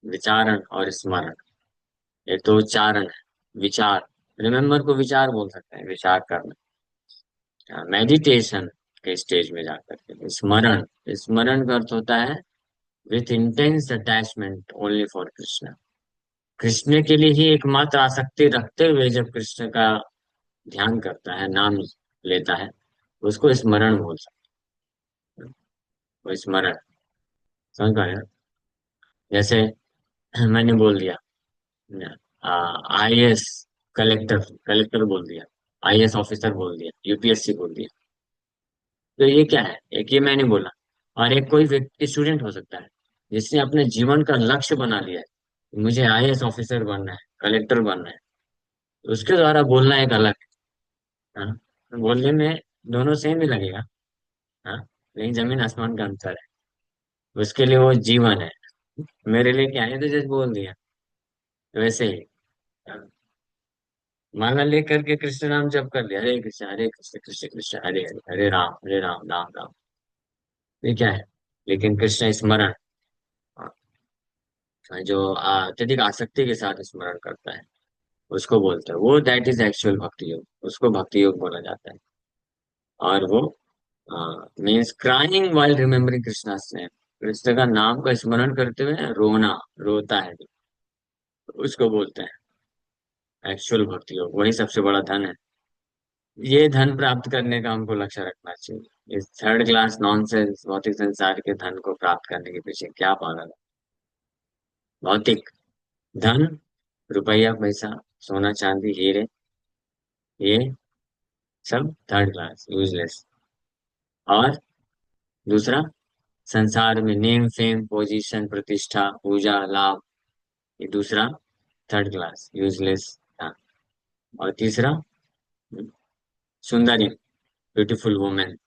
विचारण और स्मरण। एक तो उच्चारण है, विचार, रिमेम्बर को विचार बोल सकते हैं, विचार करना। मेडिटेशन के स्टेज में जाकर के स्मरण, स्मरण का अर्थ होता है with intense attachment only for Krishna. Krishna के लिए ही एकमात्र आसक्ति रखते हुए जब कृष्ण का ध्यान करता है, नाम लेता है, उसको स्मरण बोल सकते हैं। वो स्मरण, समझ पाए ना? जैसे मैंने बोल दिया आईएएस, कलेक्टर, कलेक्टर बोल दिया, आईएएस ऑफिसर बोल दिया, यूपीएससी बोल दिया। तो ये क्या है, एक ये मैंने बोला। और एक कोई व्यक्ति स्टूडेंट हो सकता है जिसने अपने जीवन का लक्ष्य बना लिया है कि मुझे आईएएस ऑफिसर बनना है, कलेक्टर बनना है। तो उसके द्वारा बोलना एक अलग है, हाँ? तो बोलने में दोनों सेम ही लगेगा, हाँ, लेकिन जमीन आसमान का अंतर है। उसके लिए वो जीवन है, मेरे लिए क्या है, तो जस्ट बोल दिया। वैसे ही माला लेकर के कृष्ण नाम जप कर लिया, हरे कृष्ण कृष्ण कृष्ण हरे हरे, हरे राम राम राम। ये क्या है? लेकिन कृष्ण स्मरण, जो अत्यधिक आसक्ति के साथ स्मरण करता है, उसको बोलते हैं वो, दैट इज एक्चुअल भक्ति योग, उसको भक्ति योग बोला जाता है। और वो means crying while remembering Krishna's name, Krishna का नाम का स्मरण करते हुए रोना, रोता है, उसको बोलते हैं एक्चुअल भक्ति योग। वही सबसे बड़ा धन है। ये धन प्राप्त करने का हमको लक्ष्य रखना चाहिए। इस थर्ड क्लास नॉनसेंस भौतिक संसार के धन को प्राप्त करने के पीछे क्या पागल है? भौतिक धन, रुपया पैसा, सोना चांदी हीरे, ये सब थर्ड क्लास यूजलेस। और दूसरा, संसार में नेम फेम पोजीशन प्रतिष्ठा पूजा लाभ, ये दूसरा थर्ड क्लास यूजलेस था। और तीसरा, सुंदरी ब्यूटीफुल वुमेन,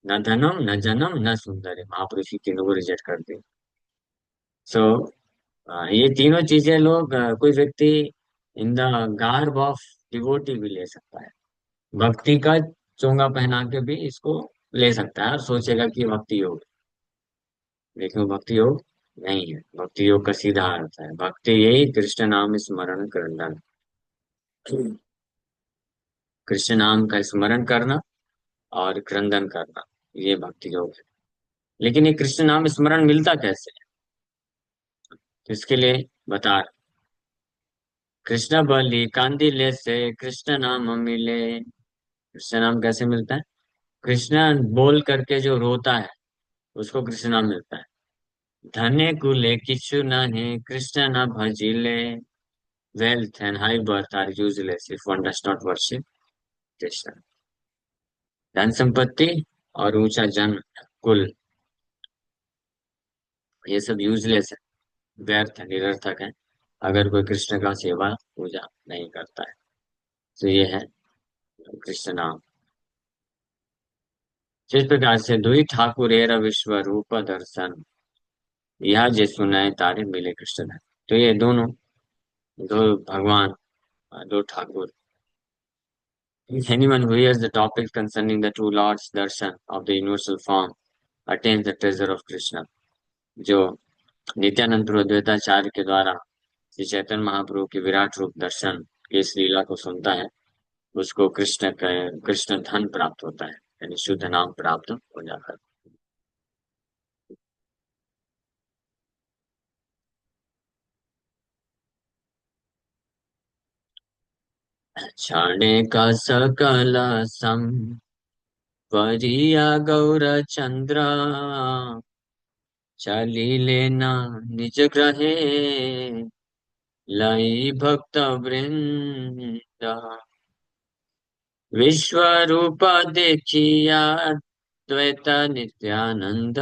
न धनम न जनम न सुंदरी, महापुरुष की तीनों को रिजेक्ट कर दी। सो ये तीनों चीजें लोग, कोई व्यक्ति in the garb of devotee भी ले सकता है, भक्ति का चोंगा पहना के भी इसको ले सकता है और सोचेगा कि ये भक्ति योग है। लेकिन वो भक्ति योग नहीं है। भक्ति योग का सीधा अर्थ है भक्ति यही कृष्ण नाम स्मरण करना, कृष्ण नाम का स्मरण करना और क्रंदन करना, ये भक्ति योग है। लेकिन ये कृष्ण नाम स्मरण मिलता कैसे है? तो इसके लिए बता, कृष्ण बलि कांदिले से कृष्ण नाम मिले। कृष्ण नाम कैसे मिलता है? कृष्ण बोल करके जो रोता है, उसको कृष्ण नाम मिलता है। धने कुले किछु नहीं कृष्ण न भजिले, wealth and high birth are useless if one does not worship Krishna. धन संपत्ति और ऊंचा जन्म, कुल, ये सब यूजलेस है, व्यर्थ है, निरर्थक है, अगर कोई कृष्ण का सेवा पूजा नहीं करता है। तो ये है कृष्ण नाम। जिस प्रकार से दुई ठाकुरेर विश्व रूप दर्शन, यह जे सुनाए तारे मिले कृष्ण धन। तो ये दोनों, दो भगवान, दो Thakur, anyone who hears the topic concerning the two lords darshan of the universal form attains the treasure of Krishna। जो नित्यानंद प्रभु अद्वैताचार्य के द्वारा श्री चैतन्य महाप्रभु के विराट रूप दर्शन की इस लीला को सुनता है, उसको कृष्ण धन प्राप्त होता है, यानी शुद्ध नाम प्राप्त हो जाता है। क्षणे का सकल सम परिया गौर चंद्र, चलिले न निज ग्रहे लई भक्त वृंद। विश्व रूप देखिया द्वैत नित्यानंद,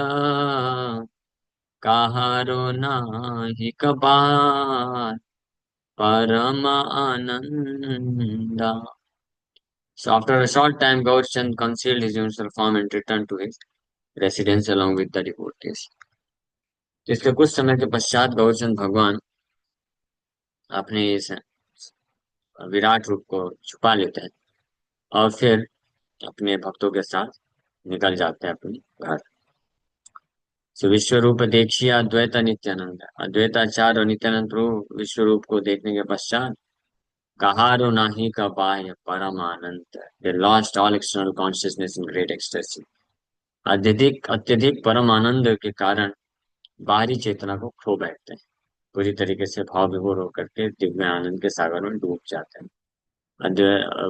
कहारो नाही कबार परम आनंद। So after a short time, Gaurchand concealed his universal form and returned to his residence along with the devotees। तो इसके कुछ समय के पश्चात गौरचंद भगवान अपने इस विराट रूप को छुपा लेते हैं और फिर अपने भक्तों के साथ निकल जाते हैं अपने घर। सो विश्व रूप देखिए अद्वैत नित्यानंद, अद्वैताचार्य और नित्यानंद प्रभु विश्व रूप को देखने के पश्चात कहारो नाही का बाह्य परम आनंद, they lost all external consciousness in great ecstasy. अत्यधिक अत्यधिक परम आनंद के कारण बाहरी चेतना को खो बैठते हैं, पूरी तरीके से भाव विभोर होकर के दिव्य आनंद के सागर में डूब जाते हैं।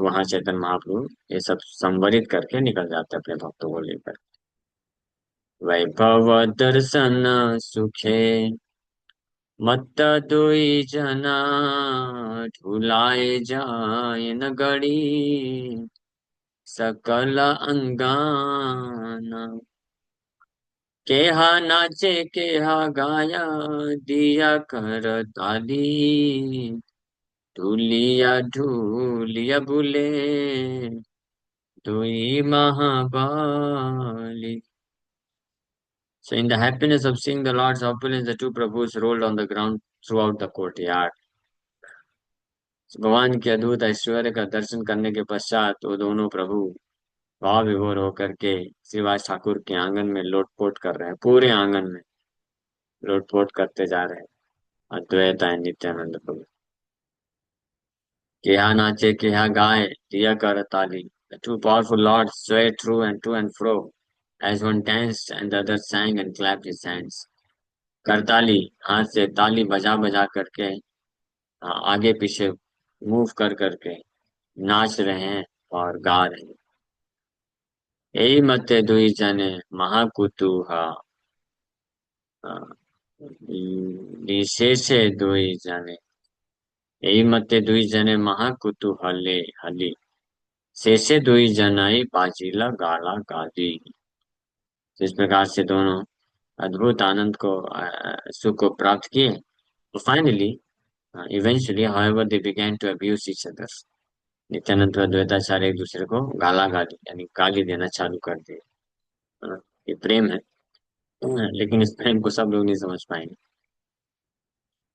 वहां चैतन्य महाप्रभु ये सब संवरित करके निकल जाते हैं अपने भक्तों को लेकर। वैभव दर्शन सुखे मत्त दुई जना, ढुलाए जाय न गड़ी सकल अंगाना। केहा नाचे केहा गाया दिया कर ताली, ढूलिया ढूलिया बुले दुई महाबाली। So in the happiness of seeing the Lord's opulence, the two Prabhus rolled on the ground through out the court yard. भगवान के अद्भुत ऐश्वर्य का दर्शन करने के पश्चात वो दोनों प्रभु भाव विभोर होकर के श्रीवास ठाकुर के आंगन में लोटपोट कर रहे हैं, पूरे आंगन में लोटपोट करते जा रहे हैं अद्वैत एंड नित्यानंद प्रभु। केहा नाचे केहा गाए दिया कर ताली, the two powerful lords swayed through and to and fro as one danced and the other sang and clapped his hands। करताली, हाथ से ताली बजा बजा करके आगे पीछे मूव कर करके नाच रहे हैं और गा रहे हैं। यही मते दुई जने महाकुतूहा, विशेषे दुई जने, यही मते दुई जने महाकुतूहले हली, शेषे दुई जनाई बाजीला गाला गादी। जिस प्रकार से दोनों अद्भुत आनंद को सुख को प्राप्त किए, तो finally eventually however they begin to abuse each other. Nityananda और द्वैताचार्य एक दूसरे को गाला गाली यानी गाली देना चालू कर दिए। ये प्रेम है। लेकिन इस प्रेम को सब लोग नहीं समझ पाएंगे।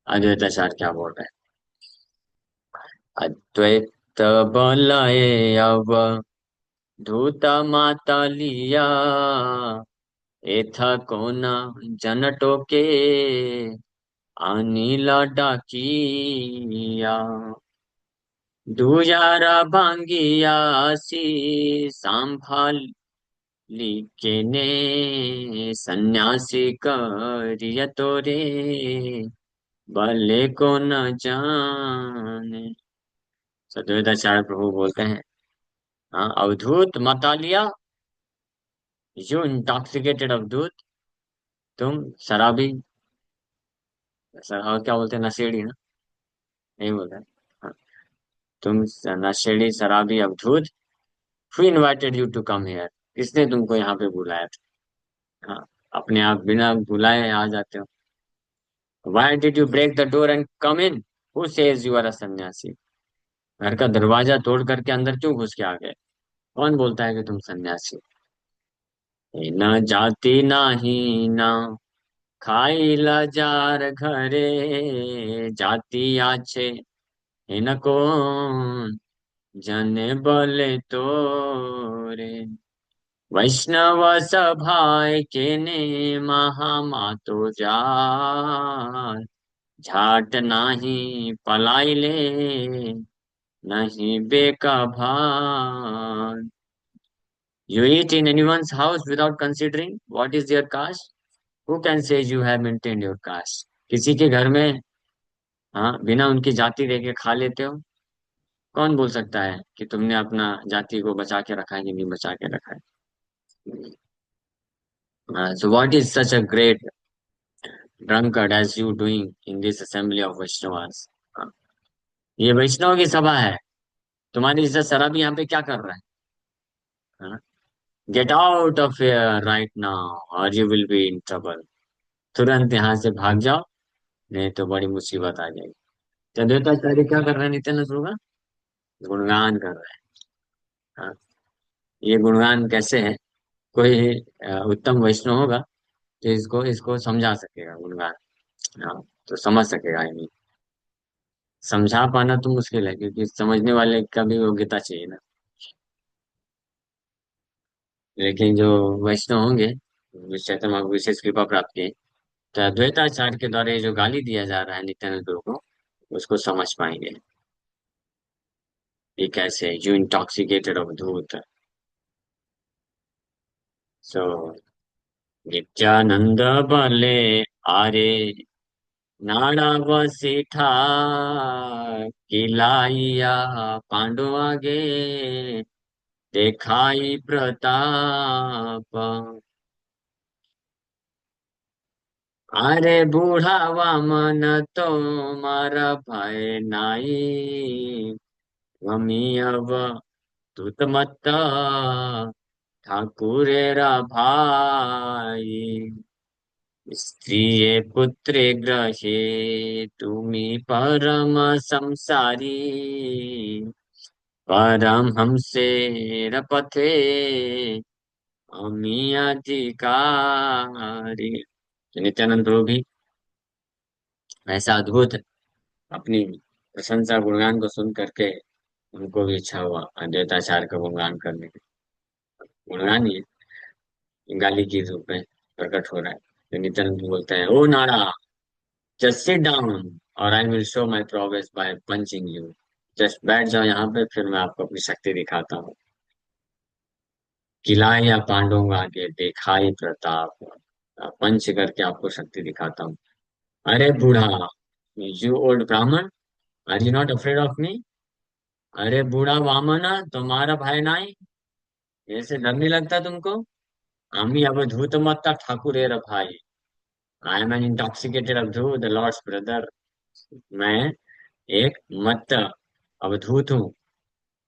अद्वैताचार्य क्या बोल रहे हैं? अद्वैत बलये अव धूत माता लिया, एथा कोना जन टोके अनिल डाकिया। दुयारा भांगिया सी संभाली के ने, सन्यासी करिय तोरे भले को न जाने। सद्वैताचार्य प्रभु बोलते हैं, हाँ अवधूत मता लिया, यू इंटॉक्सिकेटेड अवधूत, तुम शराबी, और क्या बोलते हैं, नशेड़ी ना, नहीं बोलते हैं। हाँ, तुम नशेड़ी शराबी अवधूत, who invited you to come here, किसने तुमको यहाँ पे बुलाया था? हाँ, अपने आप बिना बुलाए आ जाते हो। Why did you break the door and come in? Who says you are a सन्यासी? घर का दरवाजा तोड़ करके अंदर क्यों घुस के आ गए? कौन बोलता है कि तुम सन्यासी हो? न जाति नाही ना खाई जार घरे, जाति आछे न कौन जने बोले तोरे। वैष्णव सभाय के ने महामातो जाय, झाट नाही पलाइले नहीं बेका भान। You eat in anyone's house without considering what is their caste? Who can say you have maintained your caste? किसी के घर में हाँ बिना उनकी जाति देख के खा लेते हो? कौन बोल सकता है कि तुमने अपना जाति को बचा के रखा है कि नहीं बचा के रखा है? So what is such a great drunkard as you doing in this assembly of Vaishnavas? हाँ, ये वैष्णव की सभा है, तुम्हारी जैसा शराबी यहाँ पे क्या कर रहा है? हाँ? Get out of here right now और you will be in trouble. तुरंत यहाँ से भाग जाओ, नहीं तो बड़ी मुसीबत आ जाएगी। तो द्वैताचार्य क्या कर रहे हैं नित्यानंद प्रभु का? गुणगान कर रहे हैं। हाँ, ये गुणगान कैसे है? कोई उत्तम वैष्णव होगा तो इसको इसको समझा सकेगा गुणगान। हाँ, तो समझ सकेगा। आई मीन समझा पाना तो मुश्किल है, क्योंकि समझने वाले का भी योग्यता चाहिए ना। लेकिन जो वैष्णव होंगे, चैतन्य महाप्रभु विशेष कृपा प्राप्त किए, तो अद्वैताचार्य के द्वारा ये जो गाली दिया जा रहा है नित्यानंद प्रभु को, उसको समझ पाएंगे ये कैसे यू इंटॉक्सिकेटेड अवधूत। सो नित्यानंद बले आरे नाड़ा वसीठा, किलाइया पांडु आगे देखाई प्रताप। अरे बूढ़ावा मन तो मारा भय नाई, गमी अब तुत मत ठाकुरेरा भाई। स्त्री पुत्रे ग्रहे तुमी परम संसारी, परम हमसे रपथे अमी अधिकारी। तो नित्यानंद प्रभु भी ऐसा अद्भुत अपनी प्रशंसा गुणगान को सुन करके उनको भी इच्छा हुआ अद्वैताचार्य का गुणगान करने की। गुणगान ही गाली के रूप में प्रकट हो रहा है। तो नित्यानंद बोलते हैं, ओ नारा, जस्ट सिट डाउन और I will show my progress by punching you. Just बैठ जाओ यहाँ पे, फिर मैं आपको अपनी शक्ति दिखाता हूँ। किला या पांडवों के आगे दिखाई प्रताप, पंच करके आपको शक्ति दिखाता हूँ। अरे बूढ़ा, you old Brahmin, are you not afraid of me? अरे बूढ़ा वामन, तुम्हारा भाई नाई, ऐसे डर नहीं लगता तुमको? আমি अवधूत मत्ता ठाकुरेर भाई, I am an intoxicated Avadhuta the lord's brother. मैं एक मत्त अवधूत हूँ।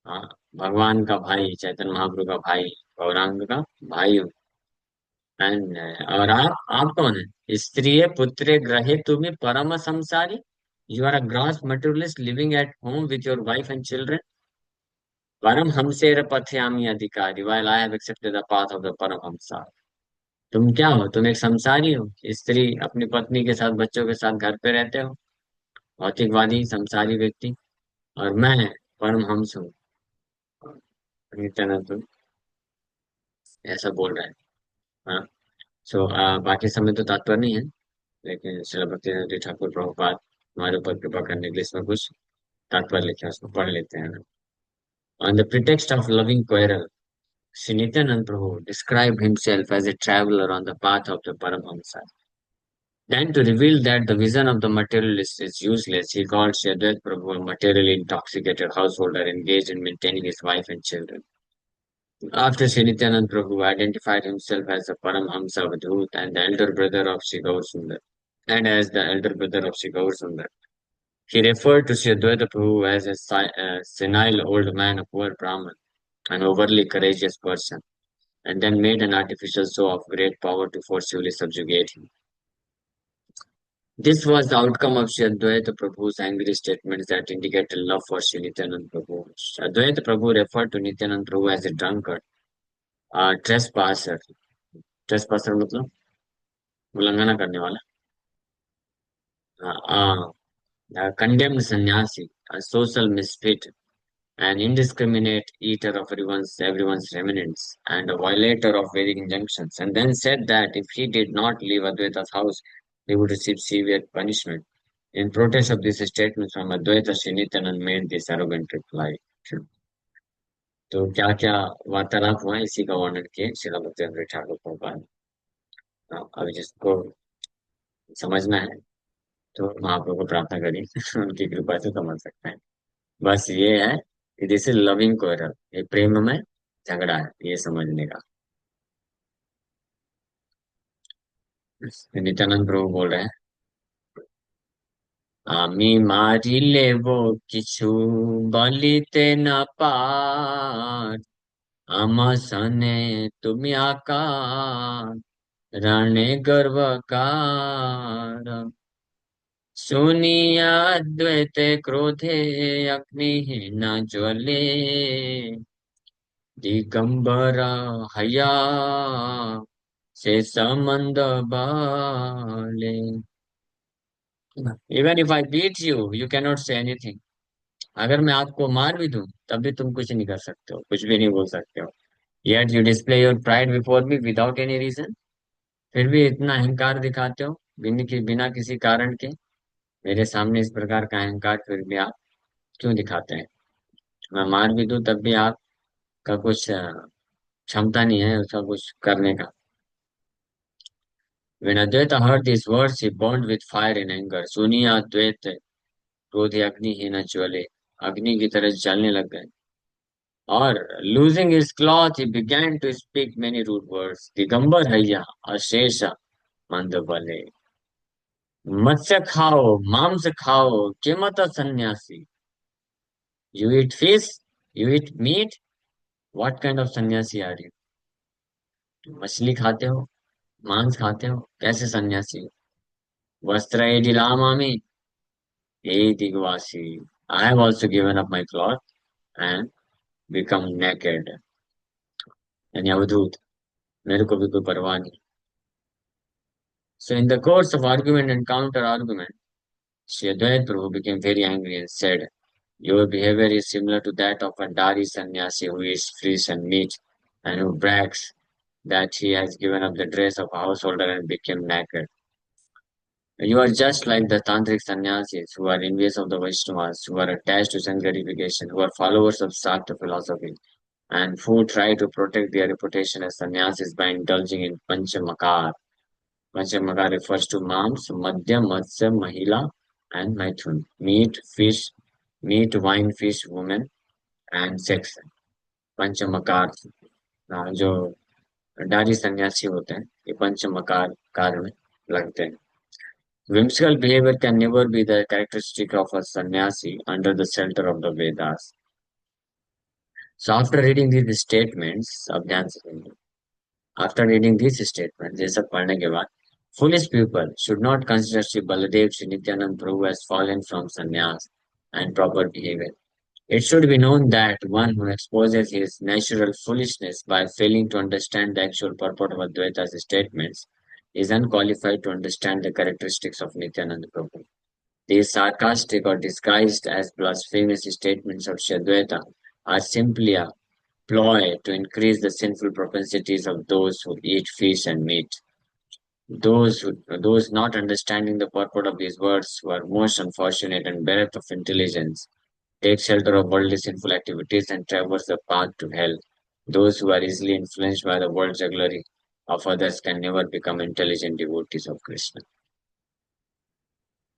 हाँ, भगवान का भाई, चैतन्य महाप्रभु का भाई, गौरांग का भाई हूँ। एंड और आप कौन है? स्त्री पुत्रे ग्रहे तुम्हें परम संसारी, you are a gross materialist living at home with your wife and children. परम हमसेर पथयामी अधिकारी, while I have accepted the path of the Paramahansa. तुम क्या हो? तुम एक संसारी हो, स्त्री, अपनी पत्नी के साथ, बच्चों के साथ घर पे रहते हो, भौतिकवादी संसारी व्यक्ति। और मैं परमहंस हूँ, नित्यानंद ऐसा बोल रहा है। हाँ। सो बाकी समय तो तात्पर्य नहीं है, लेकिन श्रील भक्ति ठाकुर प्रभुपाद हमारे ऊपर कृपा करने के लिए इसमें कुछ तात्पर्य लिखे हैं, उसको पढ़ लेते हैं। On the pretext of loving quarrel, Sri Nityanand Prabhu described himself as a traveler on the path of the Paramahamsa. Then, to reveal that the vision of the materialist is useless, he called Sri Advaita Prabhu a materially intoxicated householder engaged in maintaining his wife and children. After Sri Nityanand Prabhu identified himself as the Paramhamsa Avadhut and the elder brother of Sri Gaur Sundar, and as the elder brother of Sri Gaur Sundar, he referred to Sri Advaita Prabhu as a senile old man, a poor Brahmin, an overly courageous person, and then made an artificial show of great power to forcibly subjugate him. This was the outcome of Sri Advaita Prabhu's angry statements that indicated love for Sri Nityanand Prabhu. Advaita Prabhu referred to Nityanand Prabhu as a drunkard, a trespasser. Trespasser मतलब उल्लंघना करने वाला, a condemned sannyasi, a social misfit, an indiscriminate eater of everyone's remnants, and a violator of Vedic injunctions, and then said that if he did not leave Advaita's house, he would receive severe punishment. In protest of this statement from Advaita, Sri Nityanand made this arrogant reply. तो क्या क्या वार्तालाप हुआ इसी का वर्णन किए श्रील भक्ति ठाकुर प्रभुपाद ने। अभी जिसको समझना है तो महाप्रभु को प्रार्थना करिए उनकी कृपा से समझ सकते हैं। बस ये है कि दिस इज लविंग क्वेरल, ये प्रेम में झगड़ा है, ये समझने का। नित्यानंद प्रभु बोल रहे हैं, আমি মারিলে কিছু বলিতে না পার, আমার সনে তুমি আকার, রণে গর্ভকার, শুনিয়া দ্বৈতে ক্রোধে অগ্নি না জ্বলে, दिगंबर हया से संबंध बाले। Even if I beat you you cannot say anything. अगर मैं आपको मार भी दूं तब भी तुम कुछ नहीं कर सकते हो, कुछ भी नहीं बोल सकते हो। Yet you display your pride before me without any reason. फिर भी इतना अहंकार दिखाते हो बिना किसी कारण के। मेरे सामने इस प्रकार का अहंकार फिर भी आप क्यों दिखाते हैं? मैं मार भी दूं तब भी आपका कुछ क्षमता नहीं है उसका कुछ करने का। When Advaita heard these words, he burned with fire and anger. सुनिया अद्वैत क्रोध अग्नि ही न ज्वले, अग्नि की तरह जलने लग गए। और losing his cloth, he began to speak many rude words. Digambar हैया अशेष मंद बले, मत्स्य खाओ मांस खाओ के मत सन्यासी। You eat fish, you eat meat. What kind of सन्यासी are you? मछली खाते हो, मांस खाते हो, कैसे सन्यासी हो? वस्त्र दिलामामि हे दिगवासी, I have also given up my cloth and become naked। यानी अवधूत, मेरे को भी कोई परवाह नहीं। So in the course of argument and counter argument, Sri Advaita Prabhu became very angry and said, "Your behavior is similar to that of a Dari sannyasi who eats fish and meat and who brags that he has given up the dress of a householder and became naked. You are just like the tantric sannyasis who are envious of the Vaishnavas, who are attached to sense gratification, who are followers of Sakta philosophy, and who try to protect their reputation as sannyasis by indulging in panchamakar. Panchamakar refers to mams, madhya, matsya, mahila, and maithun. Meat, wine, fish, women, and sex. पंचमकार जो डारी सन्यासी होते हैं ये पंचमकार car में लगते हैं. Whimsical behavior can never be the characteristic of a sannyasi under the shelter of the Vedas. So after reading these statements, अब ध्यान से सुनिए. After reading these statements, ये सब पढ़ने के बाद, foolish people should not consider Sri Baladev, Sri Nityanand Prabhu as fallen from sannyas and proper behavior. It should be known that one who exposes his natural foolishness by failing to understand the actual purport of Advaita's statements is unqualified to understand the characteristics of Nityananda Prabhu. These sarcastic or disguised as blasphemous statements of Shadvaita are simply a ploy to increase the sinful propensities of those who eat fish and meat. Those not understanding the purport of these words who are most unfortunate and bereft of intelligence take shelter of worldly sinful activities and traverse the path to hell. Those who are easily influenced by the world's glory of others can never become intelligent devotees of Krishna.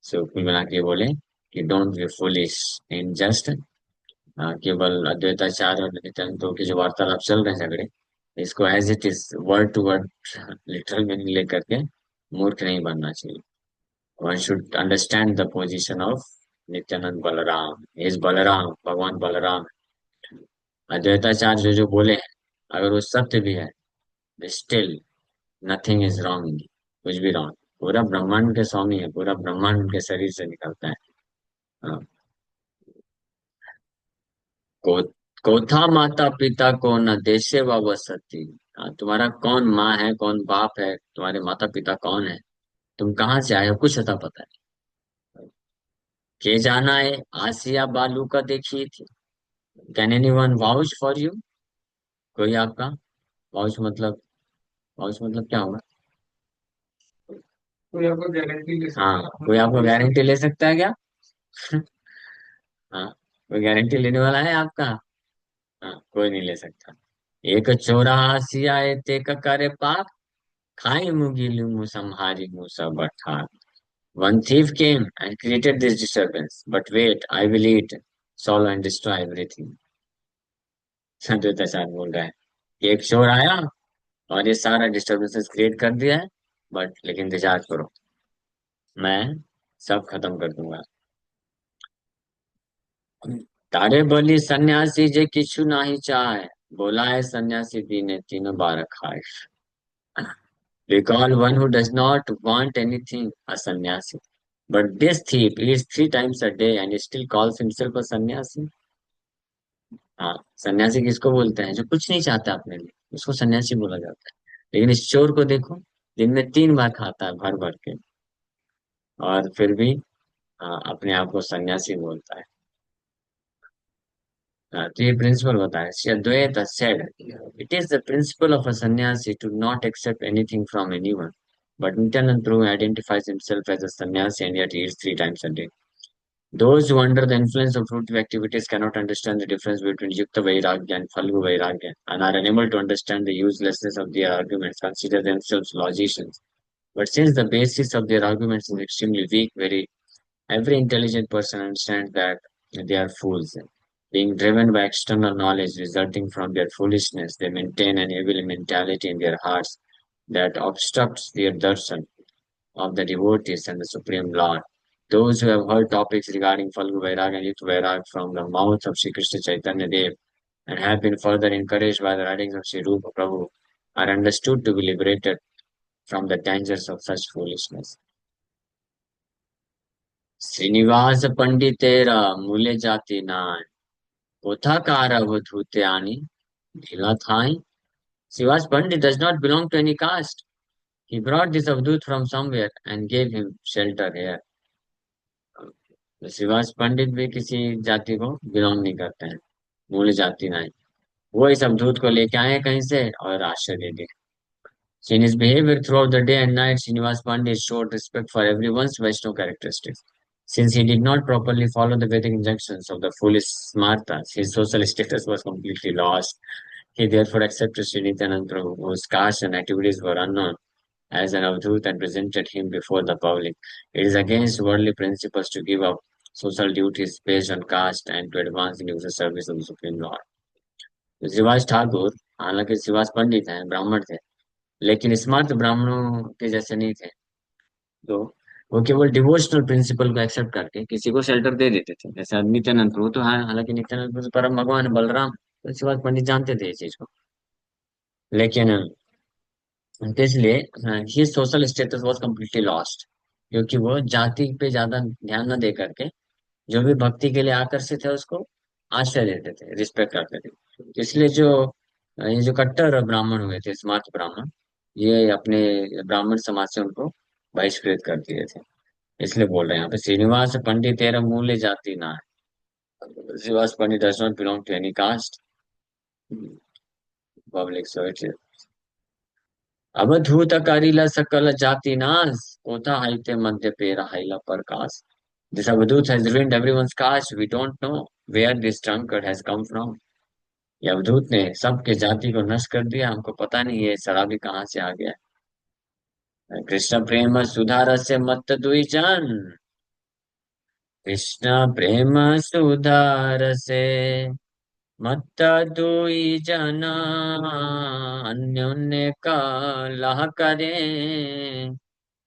So कुल मिला के बोले कि don't be foolish in just केवल अद्वैताचार्य और नित्यानंद के जो वार्तालाप चल रहे हैं झगड़े इसको as it is word to word literal meaning लेकर के मूर्ख नहीं बनना चाहिए. One should understand the position of Nityananda Balaram is Balaram Bhagwan Balaram. Advaitacharya जो जो बोले हैं अगर वो सत्य भी है स्टिल नथिंग इज रॉन्ग. कुछ भी रॉन्ग. पूरा ब्रह्मांड के स्वामी है. पूरा ब्रह्मांड उनके शरीर से निकलता है. हाँ. को कोथा माता पिता को न देशे व वसती. हाँ, तुम्हारा कौन माँ है कौन बाप है तुम्हारे माता पिता कौन है तुम कहाँ से आए हो कुछ अता पता है. के जाना है आसिया बालू का देखी थी. Can anyone vouch for you. कोई आपका वाउच मतलब क्या होगा. कोई आपको गारंटी ले सकता है. हाँ कोई आपको गारंटी ले सकता है क्या. हाँ कोई गारंटी लेने वाला है आपका. हाँ कोई नहीं ले सकता. एक चौरासिया ते करे पाप खाई मुगिलु मुसम्हारी मुसा बठार. One thief came and created this disturbance. But wait, I will eat, solve and destroy everything. Santoshacharya बोल रहा है कि एक चोर आया और ये सारा डिस्टर्बेंसेस क्रिएट कर दिया है बट लेकिन इंतजार करो मैं सब खत्म कर दूंगा. तारे बोली सन्यासी जे किछु नाही चाहे बोला है सन्यासी दीने तीनों बार खाए. We call one who does not want anything a sannyasi. But this thief eats 3 times a day and still calls himself a sannyasi. हाँ सन्यासी किसको बोलते हैं जो कुछ नहीं चाहता अपने लिए उसको सन्यासी बोला जाता है. लेकिन इस चोर को देखो दिन में 3 बार खाता है भर भर के और फिर भी अपने आप को सन्यासी बोलता है. तो ये प्रिंसिपल बताया Shri Advaita said it is the principle of a sannyasi to not accept anything from anyone. But Nityanand Prabhu identifies himself as a sannyasi and yet he eats 3 times a day. Those who under the influence of fruitive activities cannot understand the difference between Yukta Vairagya and Phalgu Vairagya and are unable to understand the uselessness of their arguments consider themselves logicians. But since the basis of their arguments is extremely weak, every intelligent person understands that they are fools. Being driven by external knowledge resulting from their foolishness, they maintain an evil mentality in their hearts that obstructs their darshan of the devotees and the Supreme Lord. Those who have heard topics regarding Falgu Vairag and Yukta Vairag from the mouth of Sri Krishna Chaitanya Dev and have been further encouraged by the writings of Sri Rupa Prabhu are understood to be liberated from the dangers of such foolishness. Srinivas पंडितेरा मूल्य जाति नाय कोथाकार अवधूते आनी ढीला Thai. Srivas Pandit does not belong to any caste. He brought this Avadut from somewhere and gave him shelter here. तो श्रीवास पंडित भी किसी जाति को बिलोंग नहीं करते हैं, मूल जाति नहीं। वो इस अवधूत को लेके आए कहीं से और आश्रय दे दिए। So in his behavior throughout the day and night, Srinivas Pandit showed respect for everyone's Vaishnav characteristics. Since he did not properly follow the Vedic injunctions of the foolish Smartas, his social status was completely lost. He therefore accepted Sri Nityananda Prabhu, whose caste and activities were unknown, as an avadhut and presented him before the public. It is against worldly principles to give up social duties based on caste and to advance in user service of the Supreme Lord. Shiva's Thakur, हालांकि शिवाज पंडित हैं, ब्राह्मण थे, लेकिन स्मार्त ब्राह्मणों के जैसे नहीं थे। तो वो केवल डिवोशनल प्रिंसिपल को एक्सेप्ट करके किसी को शेल्टर दे देते थे, जैसे नित्यानंद प्रभु तो हाँ, हालांकि नित्यानंद प्रभु तो परम भगवान है, बलराम, तो शिवाज पंडित जानते थे इस चीज को। लेकिन तो इसलिए ही social status was completely lost, क्योंकि वो जाति पे ज्यादा ध्यान न दे करके जो भी भक्ति के लिए आकर्षित है उसको आश्रय देते थे, रिस्पेक्ट करते थे। तो इसलिए जो ये जो कट्टर ब्राह्मण हुए थे, स्मार्ट ब्राह्मण, ये अपने ब्राह्मण समाज से उनको बहिष्कृत कर दिए थे। इसलिए बोल रहे हैं यहाँ पे, श्रीनिवास पंडित तेरा मूल्य जाति ना है, Shrinivas Pandit does not belong to any caste public service. अवधूत करिला सकल जाति नाश, कोथा हाइते मध्य पेरा हाइला प्रकाश। This Avadut has ruined everyone's caste. We don't know where this drunkard has come from. ये अवधूत ने सबके जाति को नष्ट कर दिया, हमको पता नहीं ये शराबी कहाँ से आ गया। कृष्ण प्रेम सुधार से मत दुई जन, कृष्ण प्रेम सुधार से मत दुई जना, अन्योन्य कलह करें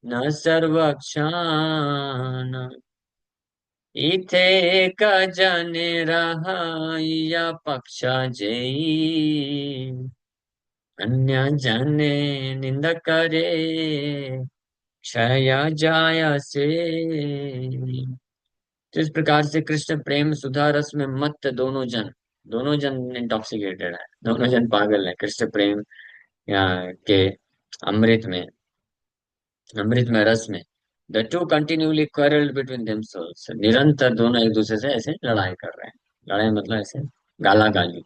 न सर्वक्षान। इथे एक जन रहाया पक्ष जेई, अन्य जने निंद करे क्षय जाय से। तो इस प्रकार से कृष्ण प्रेम सुधा रस में मत्त दोनों जन इंटॉक्सिकेटेड है, दोनों जन पागल है कृष्ण प्रेम के अमृत में, अमृत में रस में। The two continually quarreled between themselves, निरंतर दोनों एक दूसरे से ऐसे लड़ाई कर रहे हैं। लड़ाई मतलब ऐसे गाला गाली,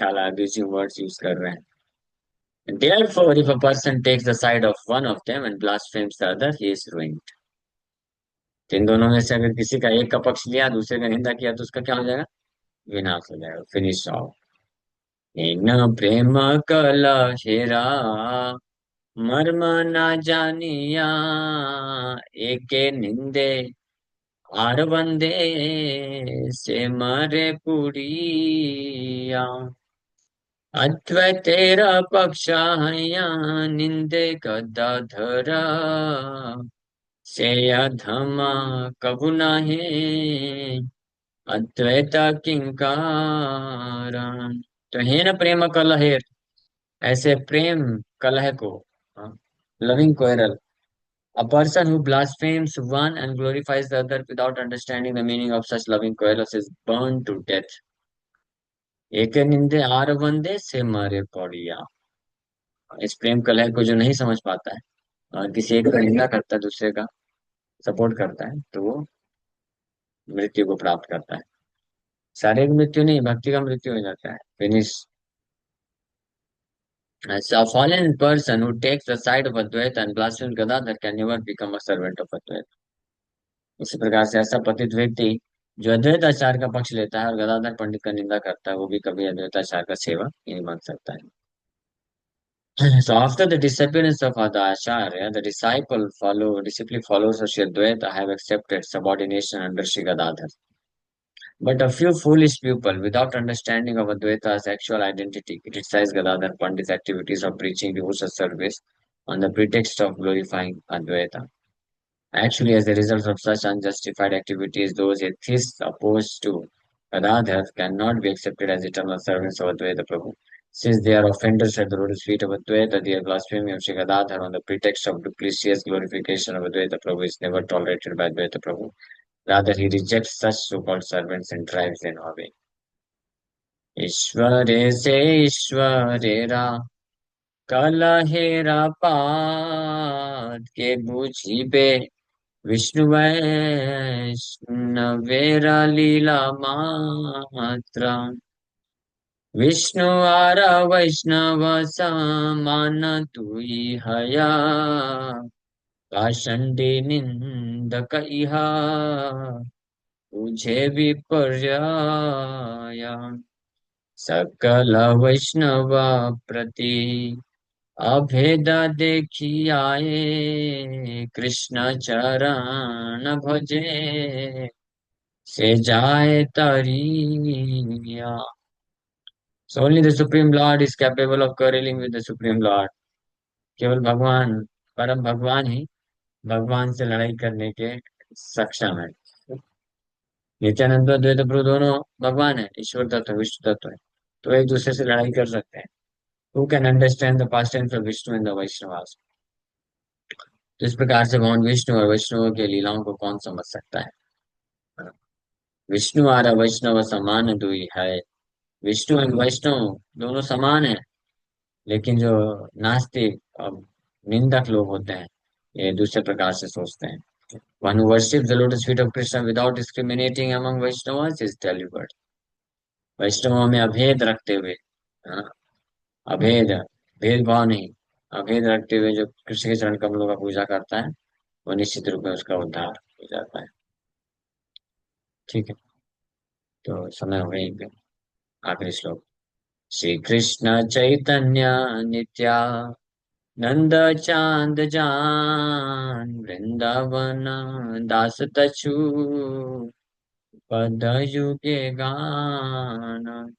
गाला अब्यूजिंग वर्ड्स यूज कर रहे हैं। Therefore, if a person takes the side of one of them and blasphemes the other, he is ruined. तो इन दोनों में से अगर किसी का एक का पक्ष लिया, दूसरे का निंदा किया, तो उसका क्या हो जाएगा? विनाश हो जाएगा, फिनिश ऑफ। इन प्रेम कलहेरा मर्म न जानिया, एके निंदे आर बंदे से मरे पुरिया। अद्वैत तेरा पक्ष हैया निंदे गदाधरा, से अधमा कबु नहीं अद्वैत किंकारा। तो हे न प्रेम कलहेर, ऐसे प्रेम कलह को, loving quarrel, a person who blasphemes one and glorifies the other without understanding the meaning of such loving quarrels is burned to death. एक निंदे आर बंदे से मारे पड़िया। इस प्रेम कलह को जो नहीं समझ पाता है और किसी एक का निंदा करता है, दूसरे का सपोर्ट करता है, तो वो मृत्यु को प्राप्त करता है। शारीरिक मृत्यु नहीं, भक्ति का मृत्यु हो जाता है, finish. So a fallen person who takes the side of Advaita and blasphemes Gadadhar can never become a servant of Advaita. इसी प्रकार से ऐसा पतित व्यक्ति जो अद्वैताचार का पक्ष लेता है और गदाधर पंडित का निंदा करता है, वो भी कभी अद्वैताचार का सेवक नहीं बन सकता है। So after the disappearance of Adacharya, the disciple followers of Sri Advaita have accepted subordination under Sri Gadadhar. But a few foolish people, without understanding of Advaita's actual identity, criticize Gadadhar Pandit's activities of preaching devotional service on the pretext of glorifying Advaita. Actually, as a result of such unjustified activities, those atheists opposed to Gadadhar cannot be accepted as eternal servants of Advaita Prabhu. Since they are offenders at the lotus feet of Advaita, their blasphemy of Sri Gadadhar on the pretext of duplicitous glorification of Advaita Prabhu is never tolerated by Advaita Prabhu. Rather, he rejects such so-called servants and drives them away. ईश्वरे से ईश्वरेरा कलहेरा पाद के बूझिबे विष्णु वैष्णवेरा लीला मात्रा, विष्णु आरा वैष्णव समान तुई हया, पाषंडी निंदक इहा तुझे विपर्या, सकल वैष्णव प्रति अभेदा देखी आए, कृष्ण चरण भजे से जाए तरिया। So only the Supreme Lord is capable of quarreling with the Supreme Lord. केवल भगवान, परम भगवान ही भगवान से लड़ाई करने के सक्षम है। नित्यानंद द्वैत प्रभु दोनों भगवान है, ईश्वर तत्व विष्णु तत्व है, तो एक दूसरे से लड़ाई कर सकते हैं। Who can understand the past tense of Vishnu and the Vaishnavas? तो इस प्रकार से भगवान विष्णु और वैष्णव के लीलाओं को कौन समझ सकता है। विष्णु आरा वैष्णव समान दुई है। विष्णु और वैष्णव दोनों समान है, लेकिन जो नास्तिक और निंदक लोग होते हैं, ये दूसरे प्रकार से सोचते हैं। One who worships the lotus feet of Krishna without discriminating among Vaishnavas is delivered. वैष्णवों में अभेद रखते हुए, हाँ, अभेद, भेदभाव नहीं, अभेद रखते हुए जो कृष्ण के चरण कमलों का पूजा करता है, वो निश्चित रूप में उसका उद्धार हो जाता है। ठीक है, तो समय हो गई, आखिरी श्लोक। श्री कृष्ण चैतन्य नित्या नंद चांद जान, वृंदावन दास तछु पद युगे गान।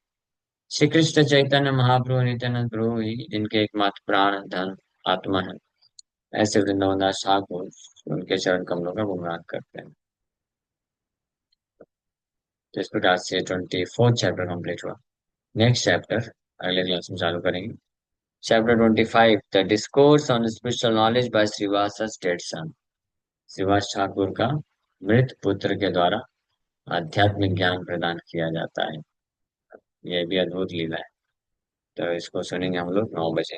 श्री कृष्ण चैतन्य महाप्रभु नित्यानंद प्रभु ही जिनके एकमात्र प्राण धन आत्मा है, ऐसे वृंदावन दास ठाकुर उनके चरण कमलों का गुणगान करते हैं। तो इस प्रकार से 24th चैप्टर कंप्लीट हुआ। नेक्स्ट चैप्टर अगले क्लास में चालू करेंगे। Chapter 25, the discourse on spiritual knowledge by Shrivas dead son. Shrivas Thakur का मृत पुत्र के द्वारा आध्यात्मिक ज्ञान प्रदान किया जाता है। यह भी अद्भुत लीला है। तो इसको सुनेंगे हम लोग 9 बजे।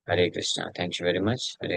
Hare Krishna, thank you very much. Hare